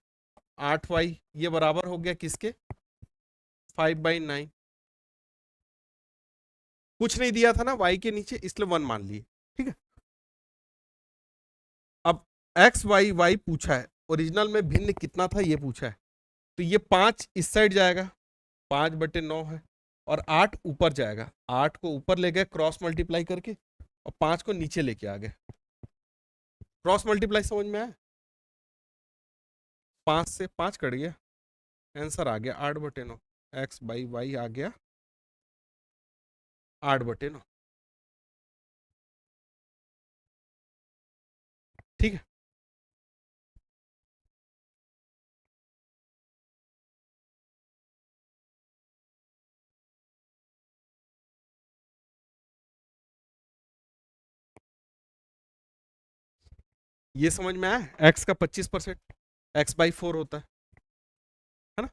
8y, ये बराबर हो गया किसके? 5/9। कुछ नहीं दिया था ना y के नीचे, इसलिए 1 मान लिए। ठीक है, अब x/y पूछा है, ओरिजिनल में भिन्न कितना था ये पूछा है, तो ये 5 इस साइड जाएगा, 5/9 है, और 8 ऊपर जाएगा, 8 को ऊपर ले गए क्रॉस मल्टीप्लाई करके, और 5 को नीचे लेके आ गए। क्रॉस मल्टीप्लाई समझ में आया? 5 से 5 कट गया, आंसर आ गया 8/9। x/y आ गया 8/9। ठीक है, ये समझ में आया? x का 25% x/4 होता है ना?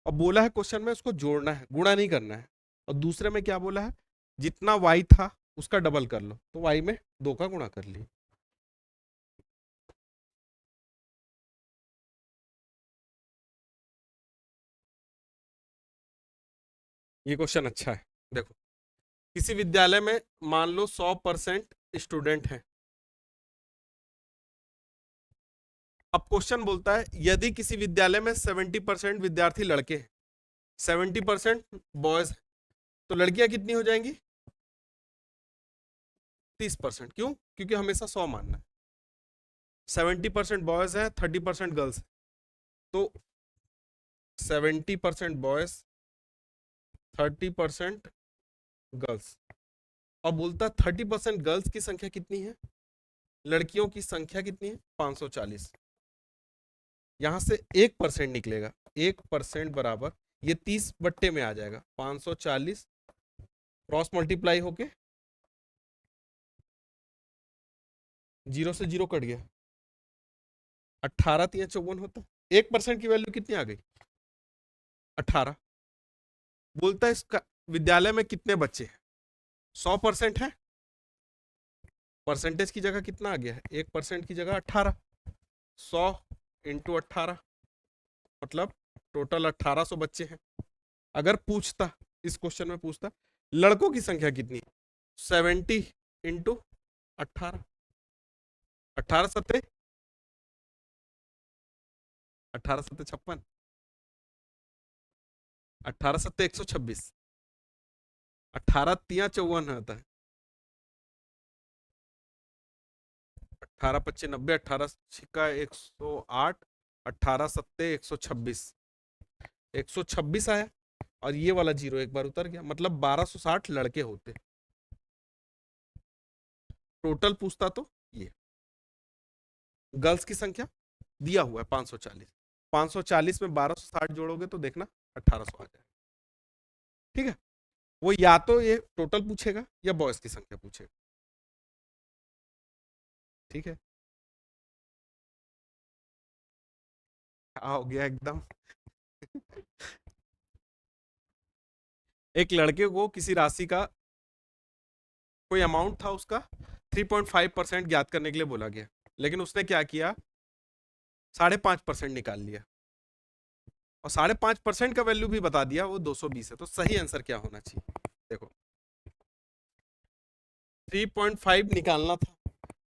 और बोला है क्वेश्चन में उसको जोड़ना है, गुणा नहीं करना है। और दूसरे में क्या बोला है? जितना y था उसका डबल कर लो, तो y में 2 का गुणा कर लिए। ये क्वेश्चन अच्छा है। देखो, किसी विद्यालय में मान लो 100% स्टूडेंट हैं। अब क्वेश्चन बोलता है यदि किसी विद्यालय में 70% विद्यार्थी लड़के हैं, 70% बॉयज हैं, तो लड़कियां कितनी हो जाएंगी? 30%। क्यों? क्योंकि हमेशा 100 मानना है। 70% बॉयज है, 30% गर्ल्स है, तो 70% बॉयज, 30% गर्ल्स। और बोलता 30% गर्ल्स की संख्या कितनी है? लड़कियों की संख्या कितनी है? 540। यहां से 1% निकलेगा। 1% बराबर ये 30 बट्टे में आ जाएगा, 540 क्रॉस मल्टीप्लाई होके 0 से 0 कट गया, 18 3 54 होता। 1% की वैल्यू कितनी आ गई? 18। बोलता है इसका विद्यालय में कितने बच्चे हैं? 100% है, परसेंटेज की जगह कितना आ गया है? 1% की जगह 18। 100 इंटू 18 मतलब टोटल 1800 बच्चे हैं। अगर पूछता, इस क्वेश्चन में पूछता लड़कों की संख्या कितनी, 70 इंटू 18, 18 सत्ते 18 सत्ते 56, 18 सत्ते 126, 18 तिया 54 होता है, 18 पच्चीस 90, 18 छिक्का 108, 18 सत्ते 126, 126 आया। और ये वाला जीरो एक बार उतर गया, मतलब 1260 लड़के होते। टोटल पूछता तो ये गर्ल्स की संख्या दिया हुआ है 540, 540 में 1260 जोड़ोगे तो देखना 1800 आ जाएगा। ठीक है, वो या तो ये टोटल पूछेगा या बॉयज की संख्या पूछेगा। ठीक है, हो गया एकदम। एक लड़के को किसी राशि का कोई अमाउंट था, उसका 3.5% ज्ञात करने के लिए बोला गया, लेकिन उसने क्या किया, 5.5% निकाल लिया और 5.5% का वैल्यू भी बता दिया, वो 220 है। तो सही आंसर क्या होना चाहिए? देखो, 3.5 निकालना था,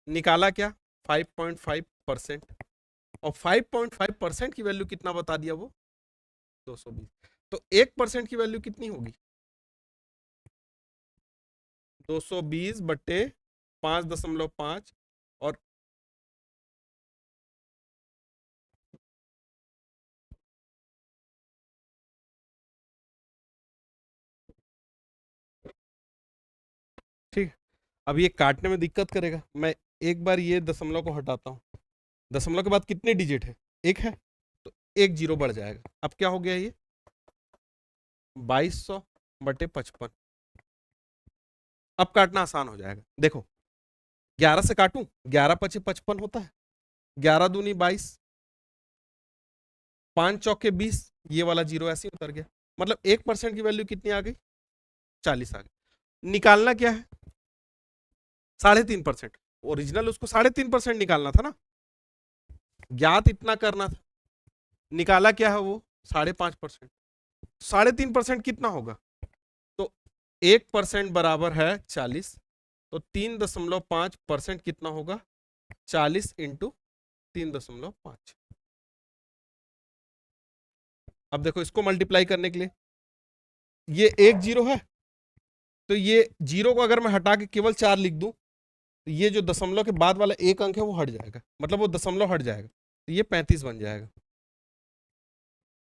निकाला क्या? 5.5%। और 5.5% की वैल्यू कितना बता दिया वो? 220। तो 1% की वैल्यू कितनी होगी? 220 बट्टे 5.5। और ठीक, अब ये काटने में दिक्कत करेगा, मैं एक बार ये दशमलव को हटाता हूं। दशमलव के बाद कितने डिजिट है? एक है, तो एक जीरो बढ़ जाएगा। अब क्या हो गया ये? 2200 बटे 55। अब काटना आसान हो जाएगा। देखो, 11 से काटूं, 11 पचे 55 होता है, 11 दूनी 22, 5 चौके 20, ये वाला जीरो ऐसे ही उतर गया। मतलब 1% की वैल्यू कितनी आ गई? 40 आ गई। निकालना क्या है? 3.5%। ओरिजिनल उसको 3.5% निकालना था ना, ज्ञात इतना करना था, निकाला क्या है वो? 5.5%। 3.5% कितना होगा? तो 1% बराबर है 40, तो 3.5% कितना होगा? 40 इंटू 3.5। अब देखो, इसको मल्टीप्लाई करने के लिए ये एक जीरो है, तो ये जीरो को अगर मैं हटा के केवल 4 लिख दूं, तो ये जो दशमलव के बाद वाला एक अंक है वो हट जाएगा, मतलब वो दशमलव हट जाएगा, तो ये 35 बन जाएगा।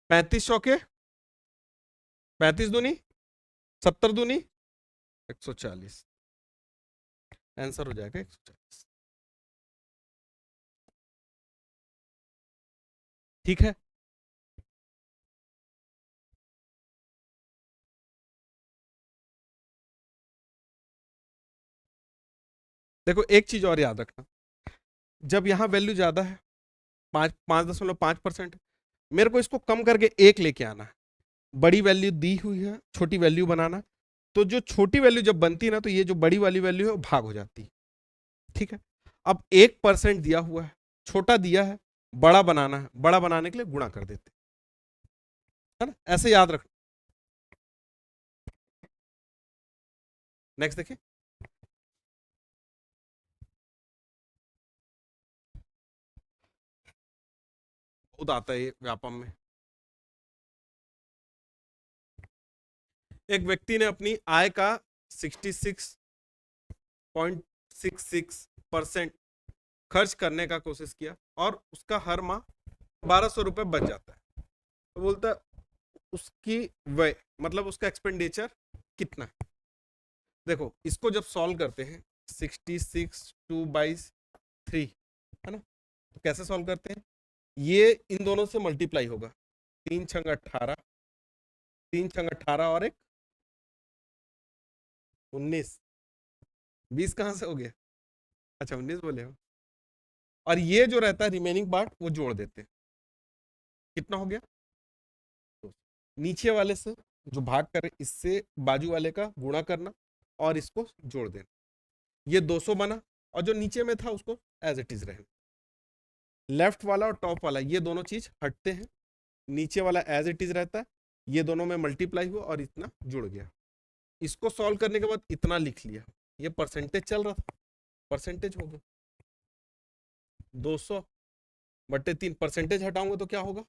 35 चौके 35 दूनी 70 दूनी 140, आंसर हो जाएगा 140। ठीक है, देखो एक चीज और याद रखना, जब यहां वैल्यू ज्यादा है, 5.5% मेरे को इसको कम करके एक लेके आना है। बड़ी वैल्यू दी हुई है, छोटी वैल्यू बनाना, तो जो छोटी वैल्यू जब बनती है ना, तो ये जो बड़ी वाली वैल्यू है वो भाग हो जाती है। ठीक है, अब 1% दिया हुआ है, छोटा दिया है, बड़ा बनाना है, बड़ा बनाने के लिए गुणा कर देते है ना, ऐसे याद रखना। नेक्स्ट देखिए, बहुत आता है ये व्यापम में। एक व्यक्ति ने अपनी आय का 66.66% खर्च करने का कोशिश किया और उसका हर माह 1200 रुपए बच जाता है। तो बोलता है उसकी व्यय मतलब उसका एक्सपेंडिचर कितना है। देखो इसको जब सॉल्व करते हैं 66 2/3 है ना, तो कैसे सॉल्व करते हैं, ये इन दोनों से मल्टीप्लाई होगा, 3 × 18, 3 × 18 और एक 19, 20 कहाँ से हो गया, अच्छा 19 बोले हो। और ये जो रहता है रिमेनिंग पार्ट वो जोड़ देते हैं, कितना हो गया, तो नीचे वाले से जो भाग करे इससे बाजू वाले का गुणा करना और इसको जोड़ देना, ये 200 बना और जो नीचे में था उसको एज इट इज रहे। लेफ्ट वाला और टॉप वाला ये दोनों चीज हटते हैं, नीचे वाला एज इट इज रहता है, ये दोनों में मल्टीप्लाई हुआ और इतना जुड़ गया। इसको सॉल्व करने के बाद इतना लिख लिया, ये परसेंटेज चल रहा था, परसेंटेज हो गया 200/3। परसेंटेज हटाऊंगा तो क्या होगा,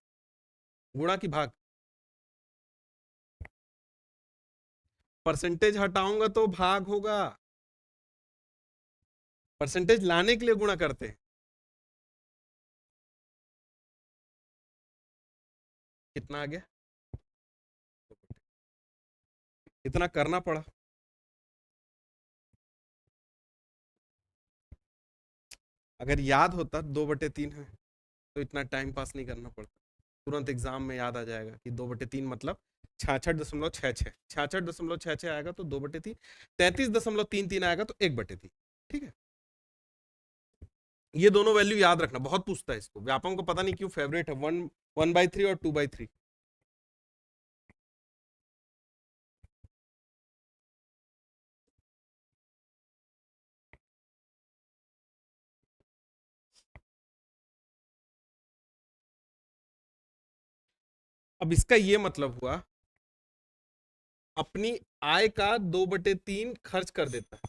गुणा की भाग, परसेंटेज हटाऊंगा तो भाग होगा, परसेंटेज लाने के लिए गुणा करते हैं। कितना आ गया, इतना करना पड़ा। अगर याद होता 2/3 है तो इतना टाइम पास नहीं करना पड़ता, तुरंत एग्जाम में याद आ जाएगा कि 2/3 मतलब 66.66, 66.66 आएगा तो 2/3, 33.33 आएगा तो 1/3। ठीक है, ये दोनों वैल्यू याद रखना, बहुत पूछता है इसको, व्यापम को पता नहीं क्यों फेवरेट है 1/3 और 2/3। अब इसका ये मतलब हुआ अपनी आय का 2/3 खर्च कर देता है,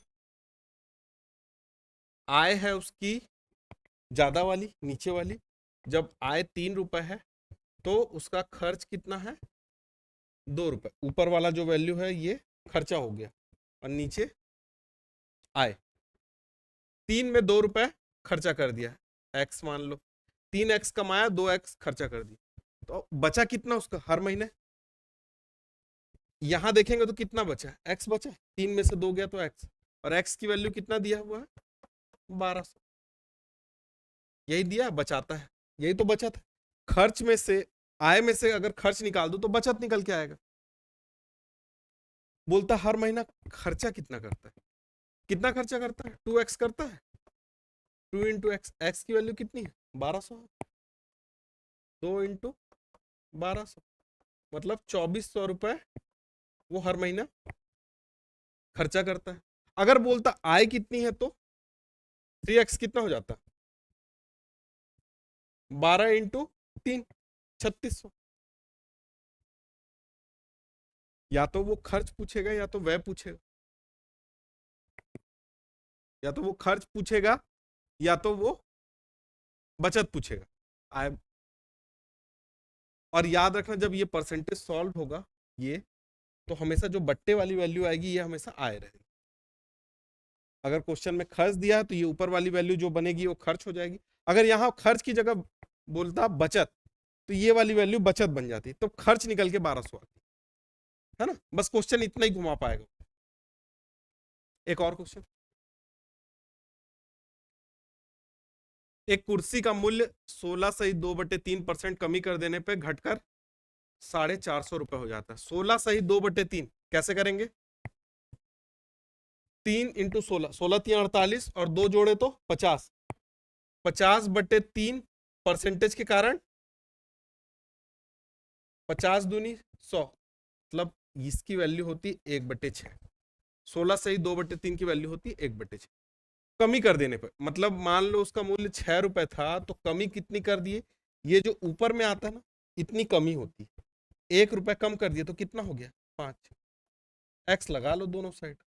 आय है उसकी ज्यादा वाली नीचे वाली, जब आय 3 रुपए है तो उसका खर्च कितना है 2 रुपए, ऊपर वाला जो वैल्यू है ये खर्चा हो गया और नीचे आय, 3 में 2 रुपए खर्चा कर दिया, एक्स मान लो, 3x कमाया 2x खर्चा कर दिया, तो बचा कितना उसका हर महीने, यहां देखेंगे तो कितना बचा, x बचा, 3 में से 2 गया तो x, और x की वैल्यू कितना दिया हुआ है 1200, यही दिया बचाता है, यही तो बचत है। खर्च में से आय में से अगर खर्च निकाल दो तो बचत निकल के आएगा। बोलता हर महीना खर्चा कितना करता है, कितना खर्चा करता है 2x करता है, 2 × x, x की वैल्यू कितनी है 1200, 2 × 1200 मतलब 2400 रुपए वो हर महीना खर्चा करता है। अगर बोलता आय कितनी है तो 3x कितना हो जाता, 12 × 3 3600। या तो वो खर्च पूछेगा या तो व्यय पूछेगा, या तो वो खर्च पूछेगा या तो वो बचत पूछेगा आय। और याद रखना जब ये परसेंटेज सॉल्व होगा ये, तो हमेशा जो बट्टे वाली वैल्यू आएगी ये हमेशा आय रहेगी। अगर क्वेश्चन में खर्च दिया है तो ये ऊपर वाली वैल्यू जो बनेगी वो खर्च हो जाएगी, अगर यहाँ खर्च की जगह बोलता बचत तो ये वाली वैल्यू बचत बन जाती, तो खर्च निकल के 1200 आती है ना। बस क्वेश्चन इतना ही घुमा पाएगा। एक और क्वेश्चन, एक कुर्सी का मूल्य 16 + 2/3% कमी कर देने पे घटकर 450 रुपए हो जाता है। 16 + 2/3 कैसे करेंगे, 3 × 16, 16×3 = 48 और 2 जोड़े तो 50, 50/3 परसेंटेज के कारण 50 दूनी 100, मतलब इसकी वैल्यू होती 1/6, 16 + 2/3 की वैल्यू होती 1/6। कमी कर देने पर मतलब मान लो उसका मूल्य 6 रुपए था तो कमी कितनी कर दिए, ये जो ऊपर में आता है ना इतनी कमी होती है, 1 रुपए कम कर दिए तो कितना हो गया 5, एक्स लगा लो दोनों साइड,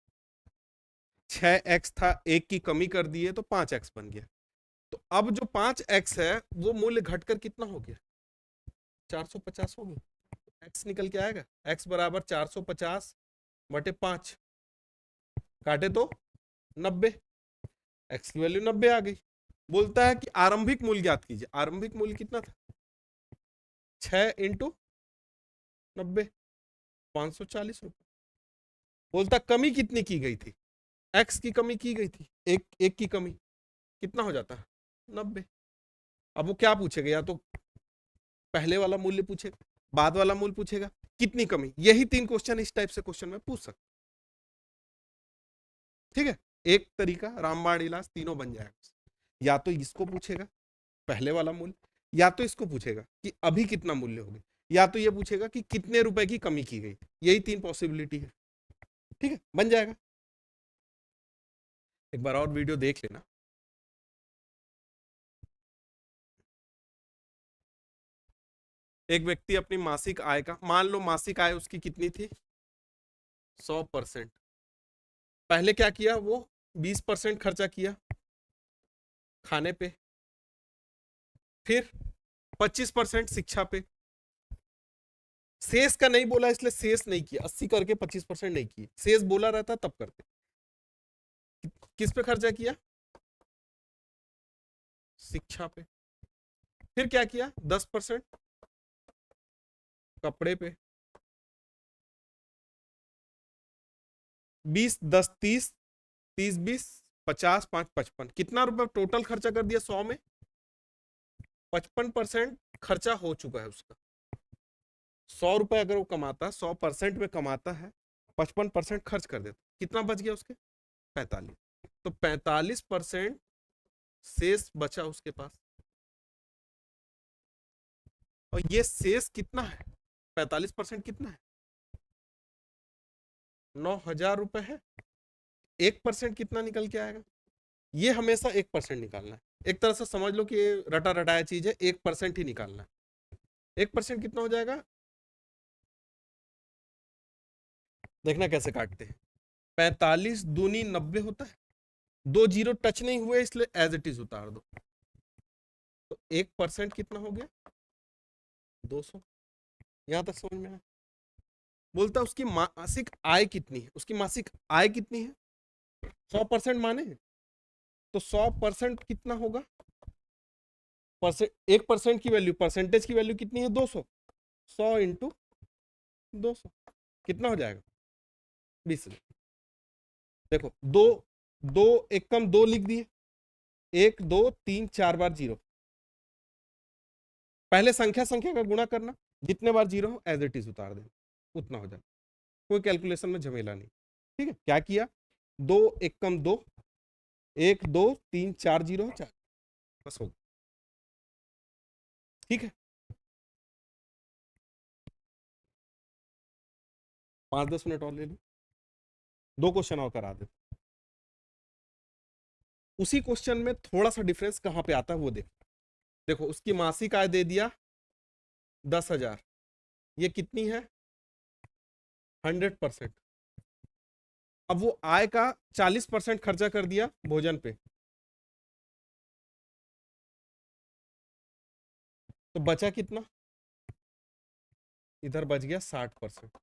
6x था, एक की कमी कर दिए तो 5x बन गया। तो अब जो 5x है वो मूल्य घटकर कितना हो गया? 450 हो गया। x निकल के आएगा, x बराबर 450 बटे 5, काटे तो 90, x की वैल्यू 90 आ गई। बोलता है कि आरंभिक मूल्य ज्ञात कीजिए। आरंभिक मूल्य कितना था? 6 इंटू 90, 540 रुपए। बोलता कमी कितनी की गई थी? x की कमी की गई थी, एक की कमी, कितना हो जाता है? 90। अब वो क्या पूछेगा? या तो पहले वाला मूल्य पूछेगा, बाद वाला मूल्य पूछेगा, कितनी कमी। यही 3 क्वेश्चन इस टाइप से क्वेश्चन में पूछ सकते। ठीक है, एक तरीका रामबाण इलाज, तीनों बन जाएगा। या तो इसको पूछेगा पहले वाला मूल्य, या तो इसको पूछेगा कि अभी कितना मूल्य हो गया, या तो ये पूछेगा कि कितने रुपए की कमी की गई। यही 3 पॉसिबिलिटी है। ठीक है, बन जाएगा। एक बार और वीडियो देख लेना। एक व्यक्ति अपनी मासिक आय का, मान लो मासिक आय उसकी कितनी थी? 100%। पहले क्या किया? वो 20% खर्चा किया खाने पे, फिर 25% शिक्षा पे। शेष का नहीं बोला इसलिए शेष नहीं किया, 80 करके 25% नहीं किए। शेष बोला रहता तब करते। किस पे खर्चा किया? शिक्षा पे। फिर क्या किया? 10% कपड़े पे, 20 10 30, 30 20 50 5 55। कितना रुपए टोटल खर्चा कर दिया? 100 में 55% खर्चा हो चुका है उसका। 100 रुपए अगर वो कमाता, 100% में कमाता है, 55% खर्च कर देता, कितना बच गया उसके? 45। तो 45% शेष बचा उसके पास। और ये शेष कितना है? 45% कितना है? 9,000 रुपए है। 1% कितना निकल के आएगा? ये हमेशा 1% निकालना है। एक तरह से समझ लो कि ये रटा रटाया चीज है, 1% ही निकालना है। 1% कितना हो जाएगा? देखना कैसे काटते हैं। 45 दूनी 90 होता है, 2 जीरो टच नहीं हुए इसलिए एज इट इज उतार दो। तो 1% कितना हो गया? 200। यहां तक समझ में आया? बोलता उसकी मासिक आय कितनी है? उसकी मासिक आय कितनी है? 100% माने, तो 100% कितना होगा? 1% की वैल्यू, परसेंटेज की वैल्यू कितनी है? 200। 100 इंटू 200 कितना हो जाएगा? 20। देखो, दो दो एक कम दो लिख दिए, 1 2 3 4 बार जीरो। पहले संख्या संख्या का गुणा करना, जितने बार जीरो हो एज इट इज उतार देना, उतना हो जाए। कोई कैलकुलेशन में झमेला नहीं। ठीक है, क्या किया? 2 1 कम 2, 1 2 3 4 जीरो 4, बस हो गया। ठीक है, 5-10 मिनट और ले लो, 2 क्वेश्चन और करा दे। उसी क्वेश्चन में थोड़ा सा डिफरेंस कहां पे आता है वो देखो। देखो, उसकी मासिक आय दे दिया 10,000, ये कितनी है? 100%। अब वो आय का 40% खर्चा कर दिया भोजन पे, तो बचा कितना? इधर बच गया 60%।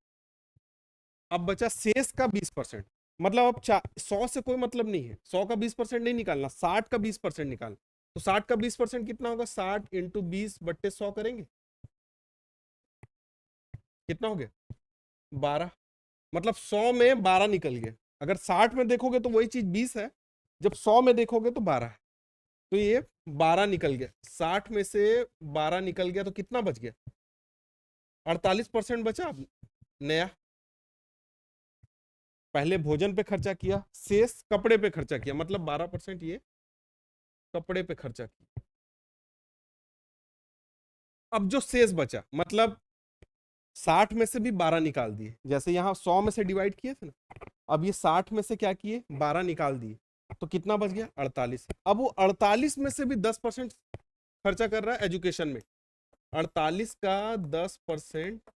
अब बचा शेष का 20%। मतलब अब 100 से कोई मतलब नहीं है, 100 का 20% नहीं निकालना, 60 का 20% निकाल। तो 60 का 20% कितना होगा? 60 इंटू 20 बट्टे 100 करेंगे, कितना हो गया? 12। मतलब 100 में 12 निकल गया। अगर 60 में देखोगे तो वही चीज 20 है, जब 100 में देखोगे तो 12 है। तो ये 12 निकल गया, 60 में से 12 निकल गया तो कितना बच गया? 48% बचा नया। पहले भोजन पे खर्चा किया, शेष कपड़े पे खर्चा किया, मतलब 12% ये कपड़े पे खर्चा किया। अब जो शेष बचा, मतलब 60 में से भी 12 निकाल दिए, जैसे यहां 100 में से डिवाइड किए थे ना, अब ये 60 में से क्या किए? 12 निकाल दिए, तो कितना बच गया? 48। अब वो 48 में से भी 10% खर्चा कर रहा है एजुकेशन में। 48 का 10%,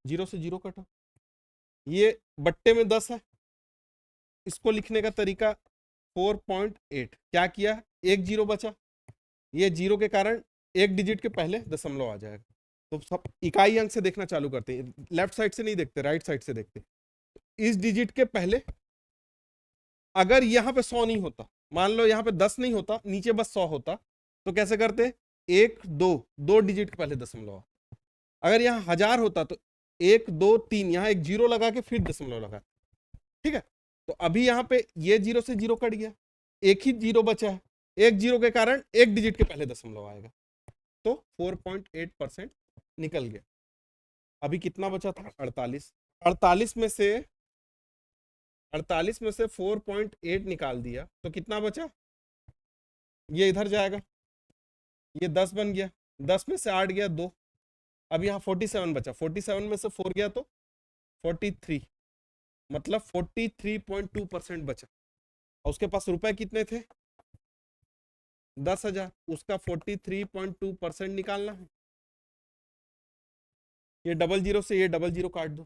जीरो से जीरो कटा, ये बट्टे में 10 है, इसको लिखने का तरीका 4.8 क्या किया, एक जीरो बचा, ये जीरो के कारण एक डिजिट के पहले दशमलव आ जाएगा। तो सब इकाई अंक से देखना चालू करते हैं, लेफ्ट साइड से नहीं देखते, राइट साइड से देखते। इस डिजिट के पहले अगर यहां पे 100 नहीं होता, मान लो यहां पे 10 नहीं होता, नीचे बस 100 होता, तो कैसे करते, एक दो, दो डिजिट के पहले दशमलव। अगर यहाँ 1000 होता तो एक दो तीन, यहाँ एक जीरो लगा के फिर दशमलव लगा। ठीक है, तो अभी यहाँ पे ये जीरो से जीरो कट गया, एक ही जीरो बचा है, एक जीरो के कारण एक डिजिट के पहले दशमलव आएगा, तो 4.8% निकल गया। अभी कितना बचा था, 48। 48 में से 4.8 निकाल दिया तो कितना बचा, ये इधर जाएगा, ये 10 बन गया, 10 में से 8 गया 2, अब यहाँ 47 बचा, 47 में से 4 गया तो 43, मतलब 43.2% बचा। और उसके पास रुपए कितने थे, 10,000, उसका 43.2% निकालना है। ये डबल जीरो से ये डबल जीरो काट दो,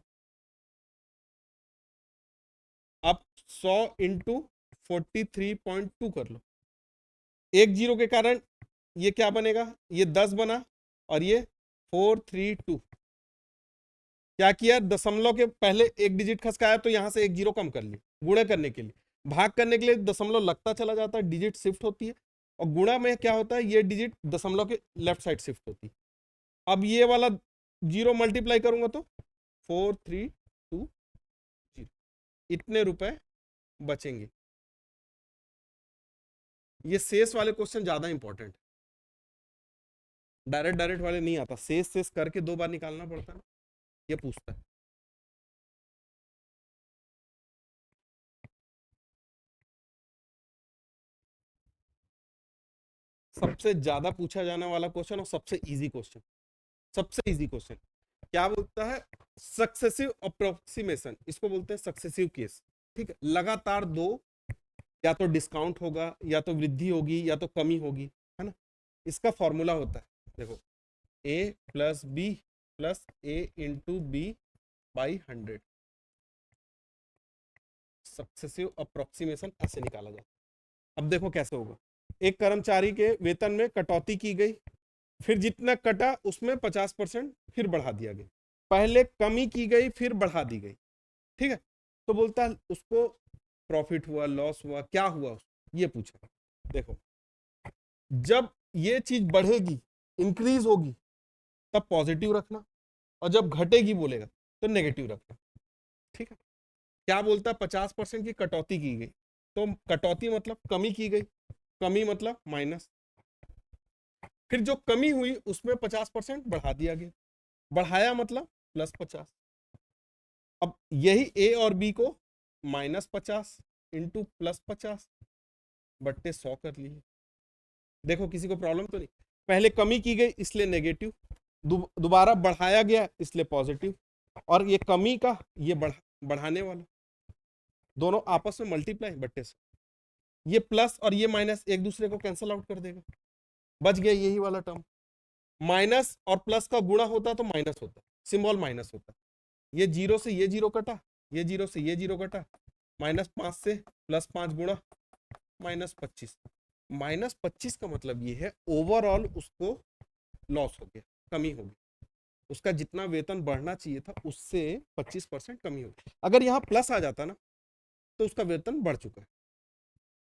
अब 100 इंटू 43.2 कर लो, एक जीरो के कारण ये क्या बनेगा, ये 10 बना और ये 432। क्या किया, दशमलव के पहले एक डिजिट खसकाया तो यहां से एक जीरो कम कर लिया, गुणा करने के लिए, भाग करने के लिए दशमलव लगता चला जाता है, डिजिट शिफ्ट होती है, और गुणा में क्या होता है, ये डिजिट दशमलव के लेफ्ट साइड शिफ्ट होती है। अब ये वाला जीरो मल्टीप्लाई करूंगा तो 4320, इतने रुपए बचेंगे। ये शेष वाले क्वेश्चन ज्यादा इंपॉर्टेंट, डायरेक्ट डायरेक्ट वाले नहीं आता, शेष शेष करके दो बार निकालना पड़ता है, ये पूछता है। सबसे ज्यादा पूछा जाने वाला क्वेश्चन और सबसे इजी क्वेश्चन, सबसे इजी क्वेश्चन क्या बोलता है, सक्सेसिव अप्रोक्सीमेशन, इसको बोलते हैं सक्सेसिव केस। ठीक है, लगातार दो, या तो डिस्काउंट होगा, या तो वृद्धि होगी, या तो कमी होगी, है ना। इसका फॉर्मूला होता है, देखो, a plus B plus A into B by 100, successive approximation ऐसे निकाला जाता है। अब देखो कैसे होगा, एक कर्मचारी के वेतन में कटौती की गई, फिर जितना कटा उसमें 50% फिर बढ़ा दिया गया, पहले कमी की गई फिर बढ़ा दी गई। ठीक है, तो बोलता है उसको प्रॉफिट हुआ, लॉस हुआ, क्या हुआ, ये पूछा। देखो, जब ये चीज बढ़ेगी, इंक्रीज होगी, तब पॉजिटिव रखना, और जब घटेगी बोलेगा तो नेगेटिव रखना। ठीक है, क्या बोलता है, 50% की कटौती की गई, तो कटौती मतलब कमी की गई, कमी मतलब माइनस, फिर जो कमी हुई उसमें 50% बढ़ा दिया गया, बढ़ाया मतलब +50। अब यही ए और बी को -50 इंटू +50 बट्टे 100 कर लिए। देखो किसी को प्रॉब्लम तो नहीं, पहले कमी की गई इसलिए नेगेटिव, दोबारा बढ़ाया गया इसलिए पॉजिटिव, और ये कमी का ये बढ़ाने वाला, दोनों आपस में मल्टीप्लाई बट्टे से, ये प्लस और ये माइनस एक दूसरे को कैंसिल आउट कर देगा, बच गया यही वाला टर्म। माइनस और प्लस का गुणा होता तो माइनस होता, सिंबल माइनस होता, ये जीरो से ये जीरो कटा, ये जीरो से ये जीरो कटा, -5 से +5 गुणा -25, -25 का मतलब ये है ओवरऑल उसको लॉस हो गया, कमी हो गई, उसका जितना वेतन बढ़ना चाहिए था उससे 25% कमी हो गई। अगर यहाँ प्लस आ जाता ना तो उसका वेतन बढ़ चुका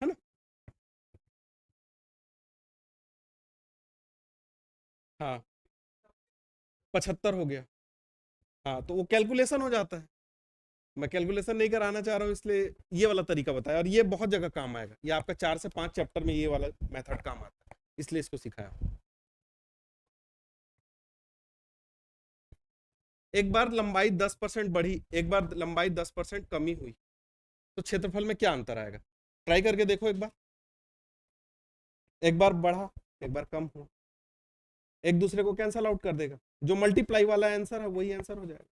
है ना। हाँ, 75 हो गया, हाँ, तो वो कैलकुलेशन हो जाता है। मैं कैलकुलेशन नहीं कराना चाह रहा हूँ इसलिए ये वाला तरीका बताया, और ये बहुत जगह काम आएगा, ये आपका 4 से 5 चैप्टर में ये वाला मेथड काम आता है, इसलिए इसको सिखाया। एक बार लंबाई 10% बढ़ी, एक बार लंबाई 10% कमी हुई, तो क्षेत्रफल में क्या अंतर आएगा, ट्राई करके देखो एक बार, एक बार बढ़ा एक बार कम हो, एक दूसरे को कैंसल आउट कर देगा, जो मल्टीप्लाई वाला आंसर है वही आंसर हो जाएगा,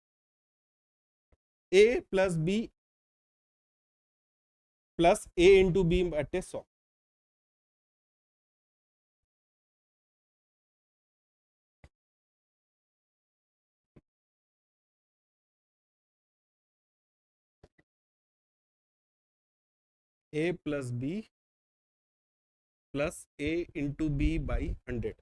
a plus B plus A into B बटे 100। A plus B plus A into B by 100।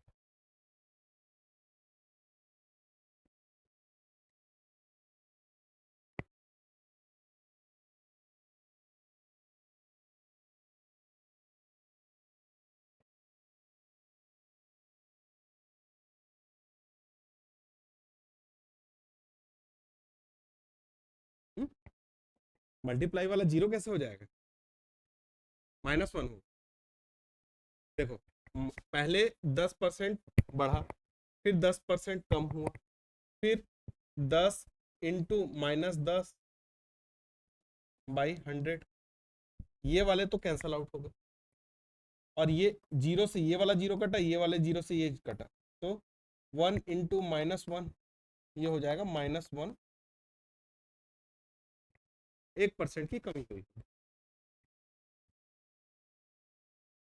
Multiply वाला जीरो कैसे हो जाएगा? -1 हो। देखो पहले 10% बढ़ा, फिर 10% कम हुआ, फिर 10 इंटू -10 बाई 100, ये वाले तो कैंसल आउट हो गए, और ये जीरो से ये वाला जीरो कटा, ये वाले जीरो से ये कटा, तो 1 इंटू -1 ये हो जाएगा -1, 1% की कमी हुई।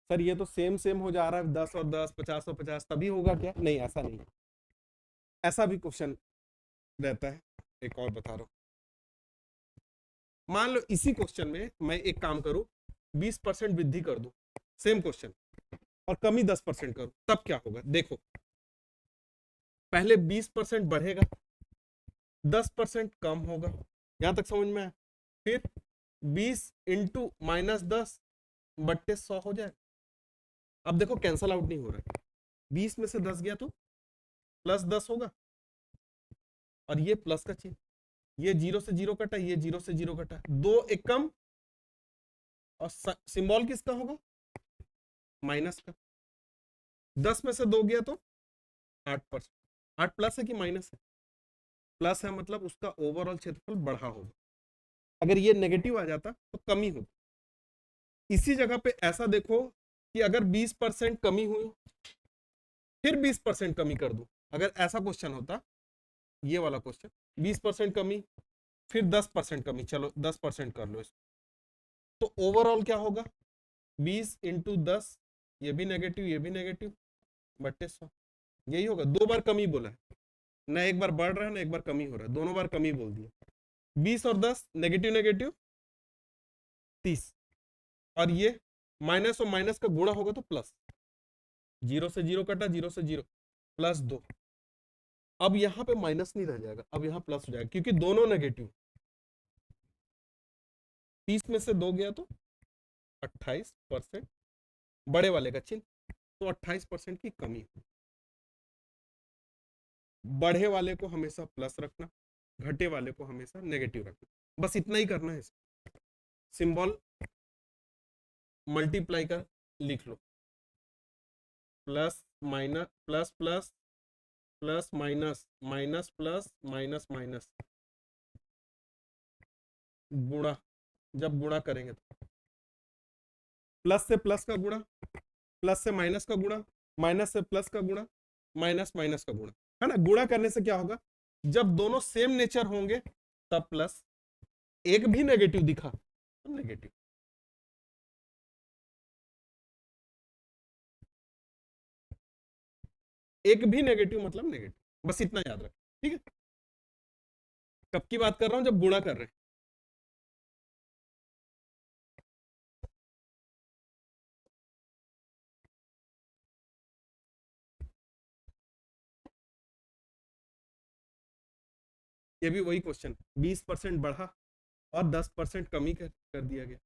सर ये तो सेम सेम हो जा रहा है, 10 और 10, 50 और 50, तभी होगा क्या? नहीं, ऐसा नहीं, ऐसा भी क्वेश्चन रहता है। एक और बता रहा हूं, मान लो इसी क्वेश्चन में मैं एक काम करूं, 20% वृद्धि कर दूं, सेम क्वेश्चन, और कमी 10% करूं, तब क्या होगा? देखो पहले 20% बढ़ेगा, 10% कम होगा, यहां तक समझ में आया? फिर 20 इंटू -10 बट्टे 100 हो जाएगा। अब देखो कैंसल आउट नहीं हो रहा है, 20 में से 10 गया तो +10 होगा, और ये प्लस का चिन्ह, ये जीरो से जीरो कटा, ये जीरो से जीरो कटा, दो एक कम, और सिंबल किसका होगा? माइनस का। 10 में से 2 गया तो 8%। 8 प्लस है कि माइनस है? प्लस है, मतलब उसका ओवरऑल क्षेत्रफल बढ़ा होगा। अगर ये नेगेटिव आ जाता तो कमी होती। इसी जगह पे ऐसा देखो कि अगर 20% कमी हुई, फिर 20% कमी कर दूं, अगर ऐसा क्वेश्चन होता, ये वाला क्वेश्चन, 20% कमी फिर 10% कमी, चलो 10% कर लो इसको, तो ओवरऑल क्या होगा? 20 इंटू 10, ये भी नेगेटिव, ये भी नेगेटिव, बट्टे 100, यही होगा। 2 बार कमी बोला है ना, एक बार बढ़ रहा है ना एक बार कमी हो रहा है, दोनों बार कमी बोल दिया। 20 और 10 नेगेटिव नेगेटिव 30, और ये माइनस और माइनस का गुणा होगा तो प्लस, जीरो से जीरो कटा, जीरो से जीरो, +2। अब यहां पे माइनस नहीं रह जाएगा, अब यहां प्लस हो जाएगा, क्योंकि दोनों नेगेटिव। 30 में से 2 गया तो 28%, बड़े वाले का चिन्ह, तो 28% की कमी। बढ़े वाले को हमेशा प्लस रखना, घटे वाले को हमेशा नेगेटिव रखना, बस इतना ही करना है। सिंबल मल्टीप्लाई कर लिख लो, plus minus plus plus plus minus minus plus minus minus, गुणा, जब गुणा करेंगे तो प्लस से प्लस का गुणा, प्लस से माइनस का गुणा, माइनस से प्लस का गुणा, माइनस माइनस का गुणा, है ना? गुणा करने से क्या होगा? जब दोनों सेम नेचर होंगे तब प्लस, एक भी नेगेटिव दिखा तो नेगेटिव। एक भी नेगेटिव मतलब नेगेटिव, बस इतना याद रख, ठीक है? कब की बात कर रहा हूं? जब गुणा कर रहे हैं। ये भी वही क्वेश्चन, 20% बढ़ा और 10% कमी कर दिया गया,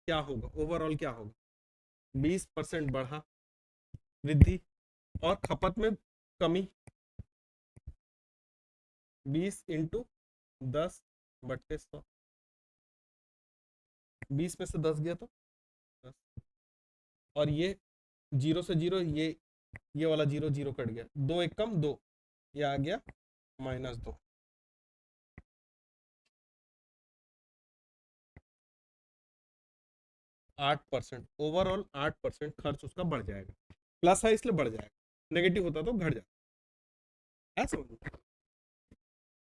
क्या होगा? ओवरऑल क्या होगा? 20% बढ़ा, वृद्धि, और खपत में कमी, 20 इंटू 10 बट्टे 100, 20 में से 10 गया तो 10, और ये जीरो से जीरो, ये वाला जीरो जीरो कट गया, दो एक कम, दो, ये आ गया -2। 8%, ओवरऑल 8% खर्च उसका बढ़ जाएगा, प्लस है इसलिए बढ़ जाएगा, नेगेटिव होता तो घट जाता। ऐसा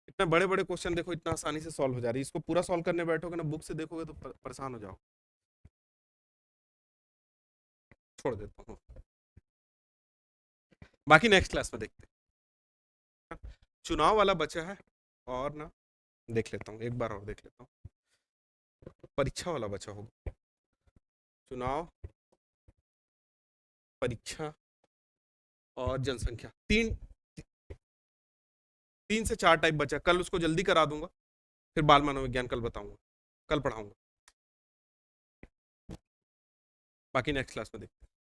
इतने बड़े बड़े क्वेश्चन देखो इतना आसानी से सॉल्व हो जा रही है, इसको पूरा सॉल्व करने बैठोगे ना, बुक से देखोगे तो परेशान हो जाओ। छोड़ देता हूँ, बाकी नेक्स्ट क्लास में देखते हैं। चुनाव वाला बचा है, और ना देख लेता हूँ, एक बार और देख लेता हूँ, परीक्षा वाला बचा होगा। चुनाव, परीक्षा और जनसंख्या, तीन 3 से 4 टाइप बचा। कल उसको जल्दी करा दूंगा, फिर बाल मनोविज्ञान कल बताऊंगा, कल पढ़ाऊंगा, बाकी नेक्स्ट क्लास में देखते हैं।